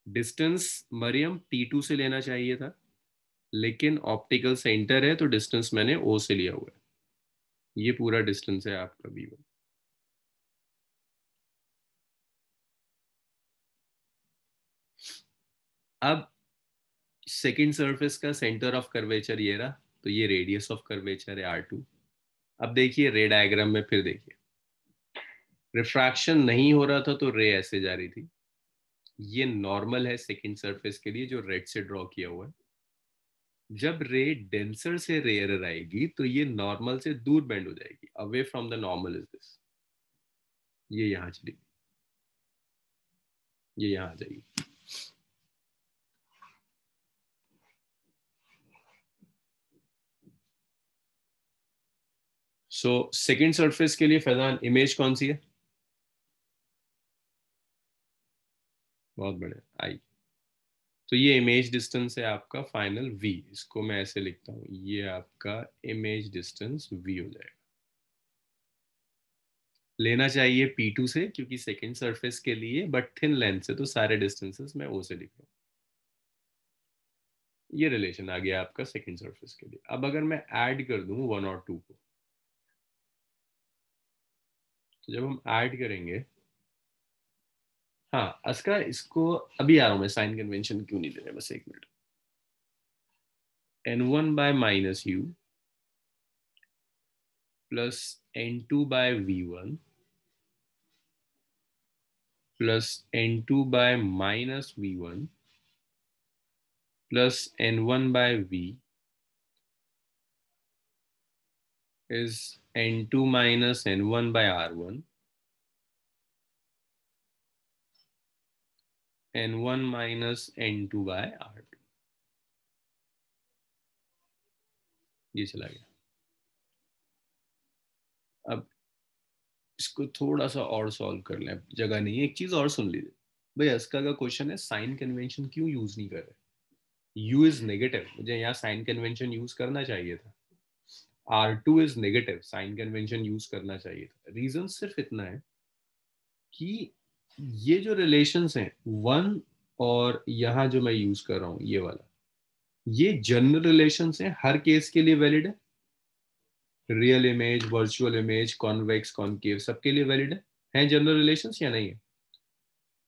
Distance Maryam T2 से लेना चाहिए था, लेकिन ऑप्टिकल सेंटर है तो डिस्टेंस मैंने O से लिया हुआ है। ये पूरा डिस्टेंस है आपका V1। अब सेकेंड सरफेस का सेंटर ऑफ कर्वेचर ये रहा, तो ये रेडियस ऑफ कर्वेचर है R2। अब देखिए रे डायग्राम में, फिर देखिए रिफ्रैक्शन नहीं हो रहा था तो रे ऐसे जा रही थी। ये नॉर्मल है सेकेंड सरफेस के लिए जो रेड से ड्रॉ किया हुआ है। जब रे डेंसर से रेयर आएगी तो ये नॉर्मल से दूर बेंड हो जाएगी, away from the normal is this. ये यहां चली, ये यहां आ जाएगी। सो सेकेंड सरफेस के लिए फैजान इमेज कौन सी है? बहुत बढ़िया, आई। तो ये इमेज डिस्टेंस है आपका फाइनल V। इसको मैं ऐसे लिखता हूँ, ये आपका इमेज डिस्टेंस V हो जाएगा। लेना चाहिए P2 से क्योंकि सेकेंड सरफेस के लिए, बट थिन लेंथ से तो सारे डिस्टेंसेस मैं O से लिख रहा हूँ। ये रिलेशन आ गया आपका सेकेंड सरफेस के लिए। अब अगर मैं ऐड कर दूं 1 और 2 को, तो जब हम ऐड करेंगे, हाँ अस्का इसको अभी आ रहा हूं मैं, साइन कन्वेंशन क्यों नहीं दे रहे, बस एक minute. N1 by minus u plus N2 by V1 plus N2 by minus V1 plus N1 by V is N2 minus N1 by R1, N1 minus N2 by R2। ये चला गया। अब इसको थोड़ा सा और सॉल्व कर लें, जगह नहीं है, एक चीज और सुन लीजिए। भाई अस्का का क्वेश्चन है साइन कन्वेंशन क्यों यूज नहीं कर रहे। U इज नेगेटिव, मुझे यहाँ साइन कन्वेंशन यूज करना चाहिए था। R2 is negative, sign convention use करना चाहिए था। रीजन सिर्फ इतना है कि ये जो रिलेशंस हैं वन, और यहाँ जो मैं यूज कर रहा हूँ ये वाला, ये जनरल रिलेशंस हैं, हर केस के लिए वैलिड है। Real image, virtual image, convex, concave, सबके लिए वैलिड है जनरल रिलेशंस या नहीं है?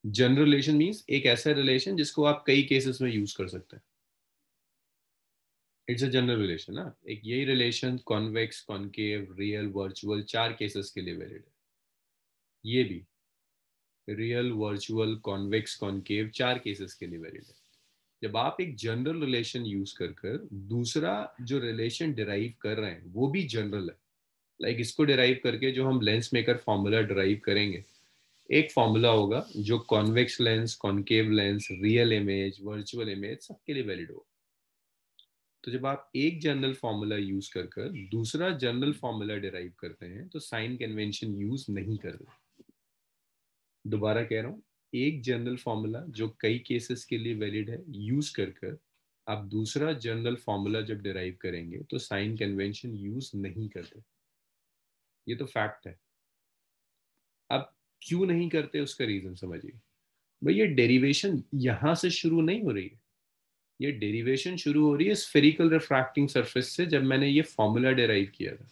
जनरल रिलेशन मींस एक ऐसा रिलेशन जिसको आप कई केसेस में यूज कर सकते हैं। इट्स अ जनरल रिलेशन ना। एक यही relation convex, concave, real, virtual, चार केसेस के लिए वैलिड है। ये भी रियल, वर्चुअल, कॉन्वेक्स, कॉनकेव, चार केसेस के लिए वैलिड है। जब आप एक जनरल रिलेशन यूज कर कर दूसरा जो रिलेशन डिराइव कर रहे हैं वो भी जनरल है, लाइक इसको डिराइव करके जो हम लेंस मेकर फॉर्मूला डिराइव करेंगे, एक फॉर्मूला होगा जो convex lens, concave lens, real image, virtual image सबके लिए वैलिड होगा। तो जब आप एक जनरल फॉर्मूला यूज कर कर दूसरा जनरल फॉर्मूला डिराइव करते हैं तो साइन कन्वेंशन यूज नहीं करते। दोबारा कह रहा हूँ, एक जनरल फॉर्मूला जो कई केसेस के लिए वैलिड है यूज कर कर आप दूसरा जनरल फॉर्मूला जब डिराइव करेंगे तो साइन कन्वेंशन यूज नहीं करते। ये तो फैक्ट है। अब क्यों नहीं करते उसका रीजन समझिए। भाई ये डेरिवेशन यहां से शुरू नहीं हो रही है। ये डेरिवेशन शुरू हो रही है स्फेरिकल रिफ्रैक्टिंग सरफेस से, जब मैंने ये फॉर्मूला डिराइव किया था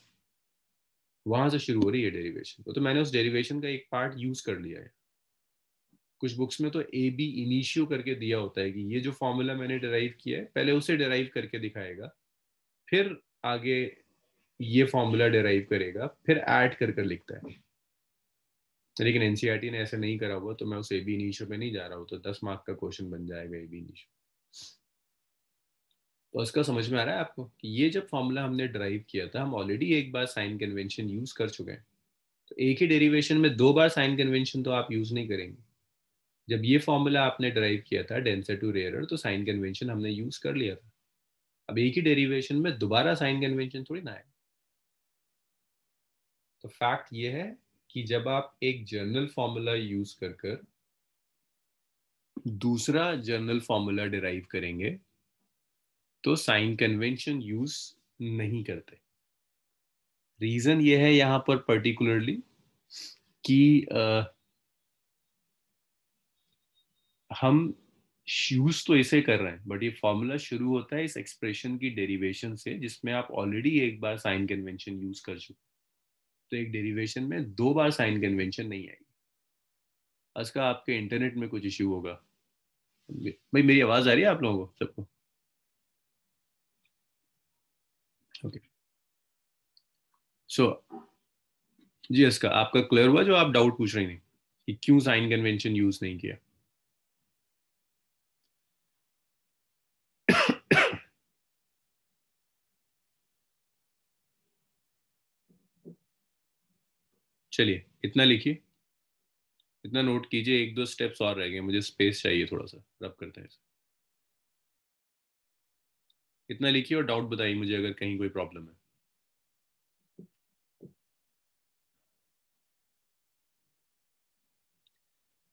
वहां से शुरू हो रही है डेरिवेशन। तो मैंने उस डेरिवेशन का एक पार्ट यूज कर लिया है। कुछ बुक्स में तो ए बी इनिशियो करके दिया होता है कि ये जो फॉर्मूला मैंने डिराइव किया है पहले उसे डिराइव करके दिखाएगा, फिर आगे ये फॉर्मूला डिराइव करेगा, फिर ऐड कर कर लिखता है। लेकिन एनसीईआरटी ने ऐसा नहीं करा हुआ, तो मैं उस ए बी इनिशियो पे नहीं जा रहा हूँ, तो 10 मार्क का क्वेश्चन बन जाएगा ए बी इनिशियो। तो इसका समझ में आ रहा है आपको कि ये जब फॉर्मूला हमने ड्राइव किया था हम ऑलरेडी एक बार साइन कन्वेंशन यूज कर चुके हैं। तो एक ही डेरिवेशन में दो बार साइन कन्वेंशन तो आप यूज नहीं करेंगे। जब ये फॉर्मूला आपने ड्राइव किया था डेंसर टू रेयरर, तो साइन कन्वेंशन हमने यूज कर लिया था। अब एक ही डेरिवेशन में दोबारा साइन कन्वेंशन थोड़ी ना है। तो फैक्ट ये है कि जब आप एक जर्नल फॉर्मूला यूज कर कर दूसरा जर्नल फॉर्मूला डिराइव करेंगे तो साइन कन्वेंशन यूज नहीं करते। रीजन ये है यहां पर पर्टिकुलरली कि हम यूज तो इसे कर रहे हैं, बट ये फॉर्मूला शुरू होता है इस एक्सप्रेशन की डेरिवेशन से जिसमें आप ऑलरेडी एक बार साइन कन्वेंशन यूज कर चुके। तो एक डेरिवेशन में दो बार साइन कन्वेंशन नहीं आएगी। इसका आपके इंटरनेट में कुछ इश्यू होगा। भाई मेरी आवाज आ रही है आप लोगों को सबको? ओके। सो जी, इसका आपका क्लियर हुआ जो आप डाउट पूछ रही थी कि क्यों साइन कन्वेंशन यूज नहीं किया? चलिए इतना लिखिए, इतना नोट कीजिए। एक दो स्टेप्स और रह गए, मुझे स्पेस चाहिए थोड़ा सा, रब करते हैं। इतना लिखिए और डाउट बताइए मुझे अगर कहीं कोई प्रॉब्लम है।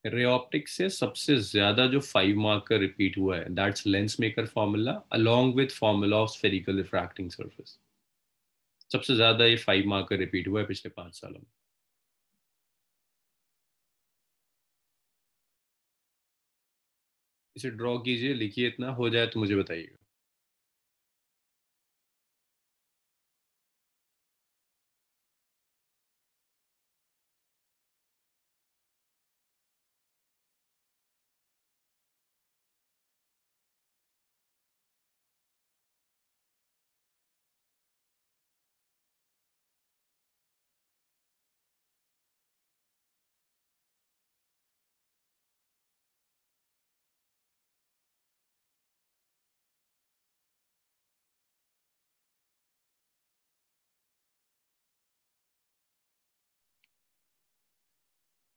रे ऑप्टिक्स से सबसे ज्यादा जो 5 मार्क का रिपीट हुआ है that's lens maker formula along with formula of spherical refracting surface. सबसे ज्यादा ये 5 मार्क का रिपीट हुआ है पिछले 5 सालों में। इसे ड्रॉ कीजिए, लिखिए, इतना हो जाए तो मुझे बताइएगा।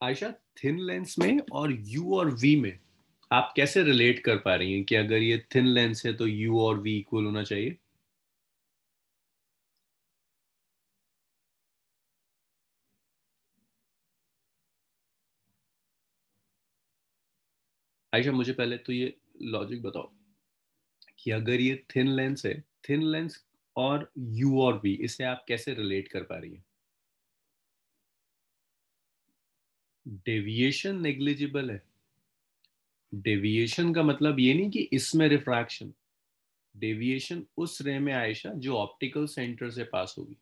आयशा, थिन लेंस में और यू और वी में आप कैसे रिलेट कर पा रही हैं कि अगर ये थिन लेंस है तो यू और वी इक्वल होना चाहिए? आयशा मुझे पहले तो ये लॉजिक बताओ कि अगर ये थिन लेंस है, थिन लेंस और यू और वी, इसे आप कैसे रिलेट कर पा रही हैं? डेविएशन नेग्लिजिबल है। डेविएशन का मतलब ये नहीं कि इसमें रिफ्रैक्शन। डेविएशन उस रे में आयशा जो ऑप्टिकल सेंटर से पास होगी।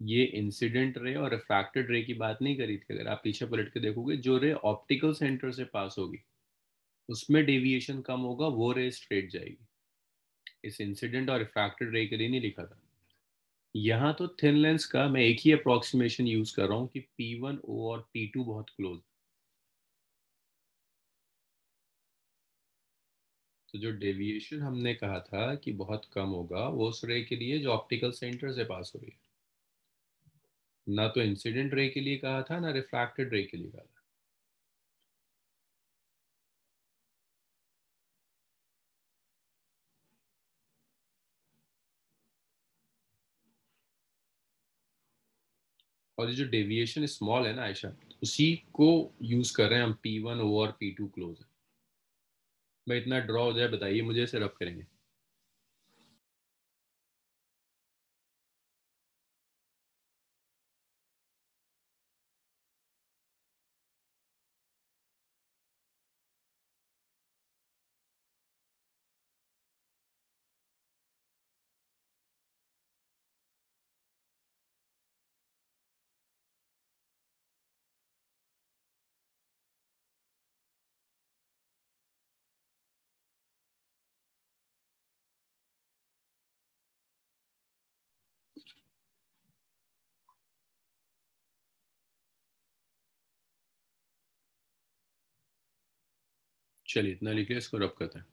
ये इंसिडेंट रे और रिफ्रैक्टेड रे की बात नहीं करी थी। अगर आप पीछे पलट के देखोगे, जो रे ऑप्टिकल सेंटर से पास होगी उसमें डेविएशन कम होगा, वो रे स्ट्रेट जाएगी। इस इंसिडेंट और रिफ्रैक्टेड रे के लिए नहीं लिखा था। यहाँ तो थिन लेंस का मैं एक ही अप्रोक्सीमेशन यूज कर रहा हूँ कि P1O और P2 बहुत क्लोज। तो जो डेविएशन हमने कहा था कि बहुत कम होगा, वो उस रे के लिए जो ऑप्टिकल सेंटर से पास हो रही है। ना तो इंसिडेंट रे के लिए कहा था, ना रिफ्रैक्टेड रे के लिए कहा था। और ये जो डेविएशन स्मॉल है ना आयशा, उसी को यूज कर रहे हैं हम, P1 ओवर P2 क्लोज है। भाई इतना ड्रॉ हो जाए बताइए मुझे, से रब करेंगे। चलिए इतना लिख लिया, इसको रब करते हैं।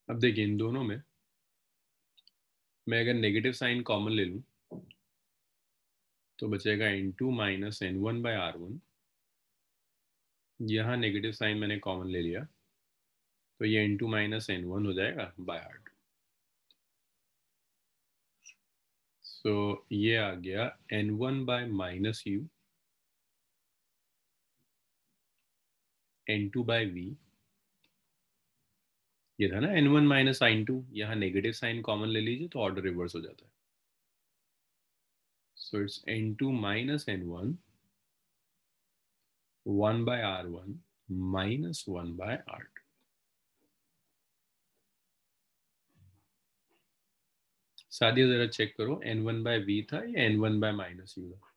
अब देखिए इन दोनों में मैं अगर नेगेटिव साइन कॉमन ले लूं तो बचेगा N2 माइनस N1/R1। यहाँ नेगेटिव साइन मैंने कॉमन ले लिया तो ये N2 माइनस N1 हो जाएगा बाय R2। सो ये आ गया N1/-U, N2/V। ये था ना N1 माइनस N2, यहाँ नेगेटिव साइन कॉमन ले लीजिए तो ऑर्डर रिवर्स हो जाता है। So it's N2 minus N1 1/R1 minus 1/R2। Sadia जरा चेक करो, N1/V था या N1/-U था?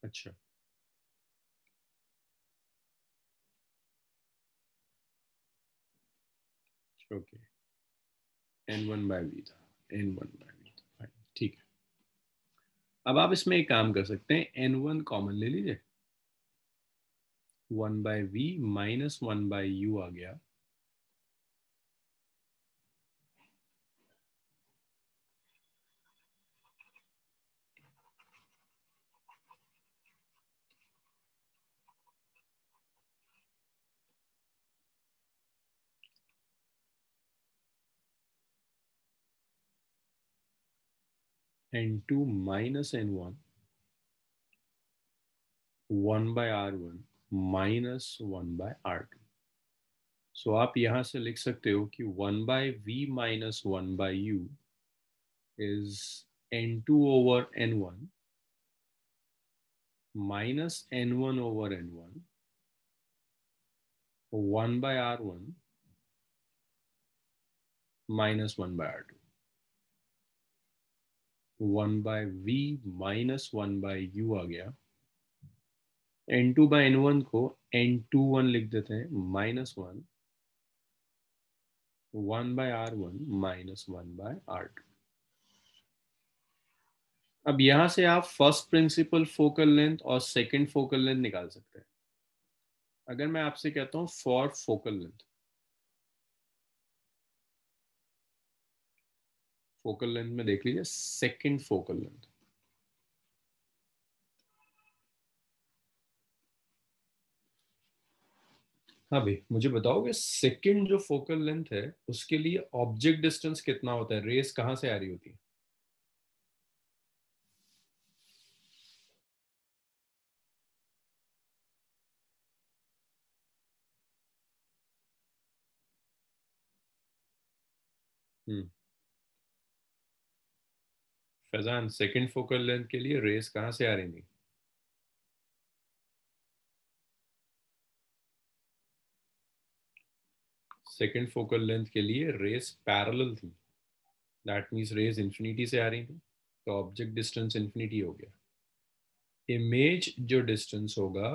अच्छा, ओके, N1/V था, N1/V था, फाइन, ठीक है। अब आप इसमें एक काम कर सकते हैं, N1 कॉमन ले लीजिए, 1/V माइनस 1/U आ गया। N2 minus N1 1/R1 minus 1/R2। सो आप यहां से लिख सकते हो कि 1/V minus 1/U is N2 over N1 minus N1 over N1 1/R1 minus 1/R2। 1/V minus 1/U आ गया। N2/N1 को N21 लिख देते हैं, -1 1/R1 माइनस 1/R2। अब यहां से आप फर्स्ट प्रिंसिपल फोकल लेंथ और सेकंड फोकल लेंथ निकाल सकते हैं। अगर मैं आपसे कहता हूं for focal length, focal length में देख लीजिए सेकंड फोकल लेंथ। हाँ भाई, मुझे बताओगे सेकंड जो फोकल लेंथ है उसके लिए ऑब्जेक्ट डिस्टेंस कितना होता है? रेस कहां से आ रही होती है? हम्म, फैजान सेकंड फोकल लेंथ के लिए रेस कहां से आ रही थी? सेकंड फोकल लेंथ के लिए रेस पैरेलल थी, दैट मीन्स रेज इन्फिनिटी से आ रही थी, तो ऑब्जेक्ट डिस्टेंस इन्फिनिटी हो गया। इमेज जो डिस्टेंस होगा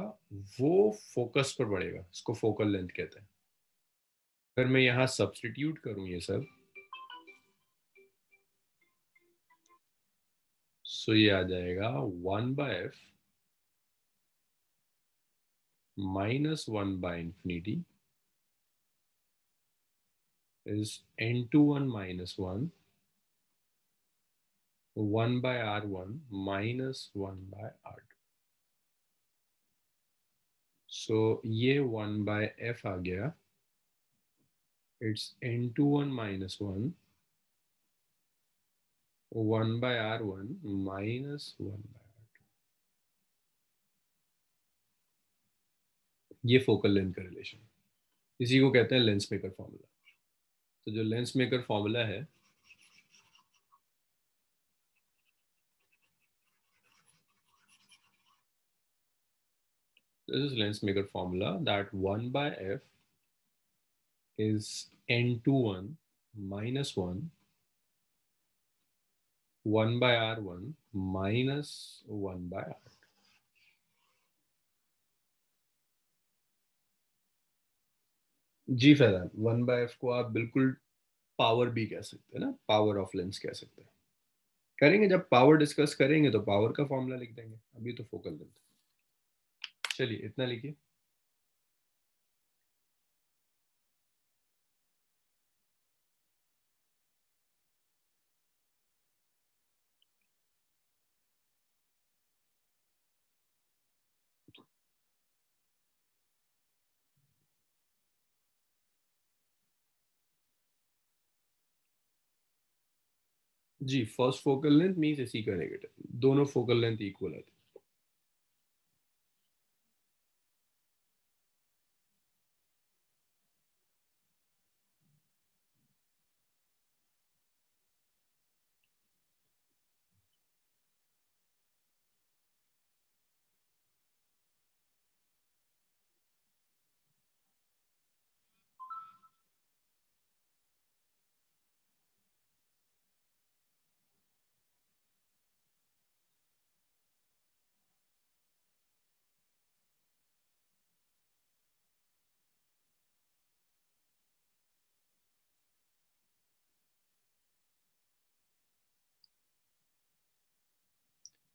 वो फोकस पर बढ़ेगा, इसको फोकल लेंथ कहते हैं। अगर मैं यहाँ सब्स्टिट्यूट करूँ ये सब, सो ये आ जाएगा 1/f -1/infinity is n21 minus 1 1/r1 minus 1/r2। सो ये 1/f आ गया, it's n21 minus 1 1/r1 minus 1/r2। ये फोकल लेंथ का रिलेशन, इसी को कहते हैं लेंस मेकर फॉर्मूला। तो जो लेंस मेकर फॉर्मूला है, this is lens maker formula that 1/f is n21 minus 1 1/r1 minus 1/r2। Ji Faizan, 1/f को आप बिल्कुल पावर भी कह सकते हैं ना, पावर ऑफ लेंस कह सकते हैं। करेंगे जब पावर डिस्कस करेंगे तो पावर का फॉर्मूला लिख देंगे, अभी तो फोकल लेंथ। चलिए इतना लिखिए। जी, फर्स्ट फोकल लेंथ मीन्स इसी का नेगेटिव, दोनों फोकल लेंथ इक्वल है।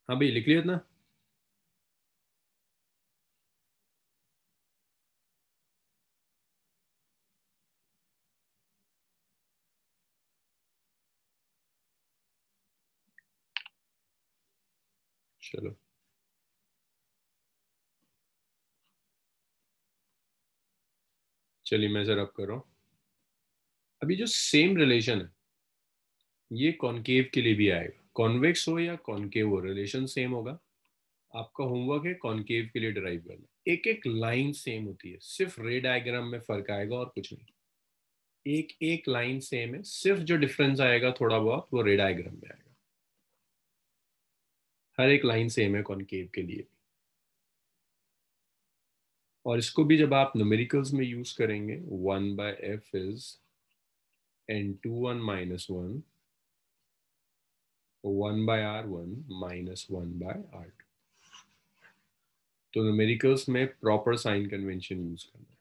हाँ भाई, लिख लिया इतना। चलो चलिए मैं जरा अब कर रहा हूँ। अभी जो सेम रिलेशन है ये कॉनकेव के लिए भी आएगा, कॉन्वेक्स हो या कॉनकेव हो, रिलेशन सेम होगा। आपका होमवर्क है कॉनकेव के लिए डिराइव करना। एक एक लाइन सेम होती है, सिर्फ रे डायग्राम में फर्क आएगा और कुछ नहीं। एक एक लाइन सेम है, सिर्फ जो डिफरेंस आएगा थोड़ा बहुत वो रे डायग्राम में आएगा। हर एक लाइन सेम है कॉनकेव के लिए। और इसको भी जब आप न्यूमेरिकल्स में यूज करेंगे, 1/f is n21 minus 1 1/r1 minus 1/r2। तो न्यूमेरिकल्स में प्रॉपर साइन कन्वेंशन यूज करना है।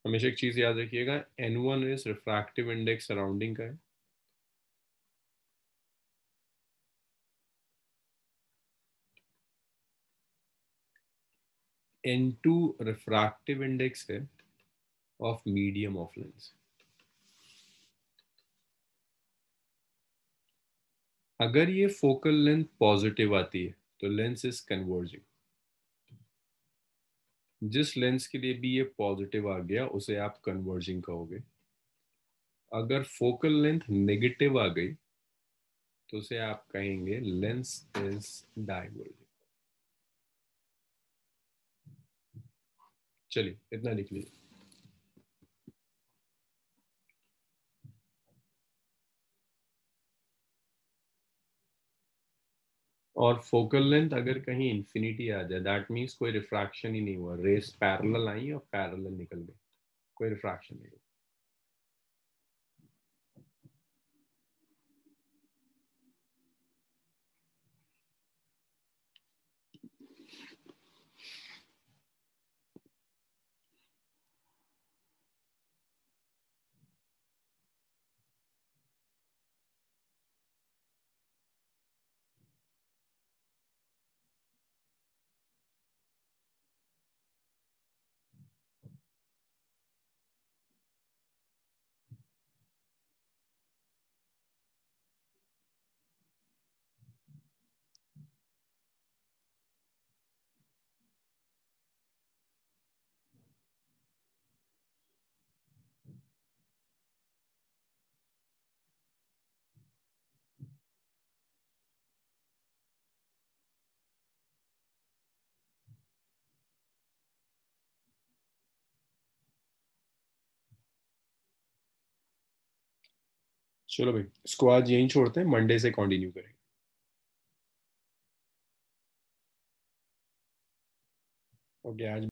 हमेशा एक चीज याद रखिएगा, n1 is refractive index surrounding का है। n2 रिफ्रैक्टिव इंडेक्स है ऑफ मीडियम ऑफ लेंस। अगर ये फोकल लेंथ पॉजिटिव आती है तो लेंस इज कन्वर्जिंग। जिस लेंस के लिए भी ये पॉजिटिव आ गया उसे आप कन्वर्जिंग कहोगे। अगर फोकल लेंथ नेगेटिव आ गई तो उसे आप कहेंगे लेंस इज डाइवर्जिंग। चलिए इतना लिख लीजिए। और फोकल लेंथ अगर कहीं इंफिनिटी आ जाए, दैट मीन्स कोई रिफ्रैक्शन ही नहीं हुआ, रेस पैरेलल आई और पैरेलल निकल गई, कोई रिफ्रैक्शन नहीं हुआ। चलो भाई, इसको आज यहीं छोड़ते हैं, मंडे से कंटिन्यू करेंगे। ओके, आज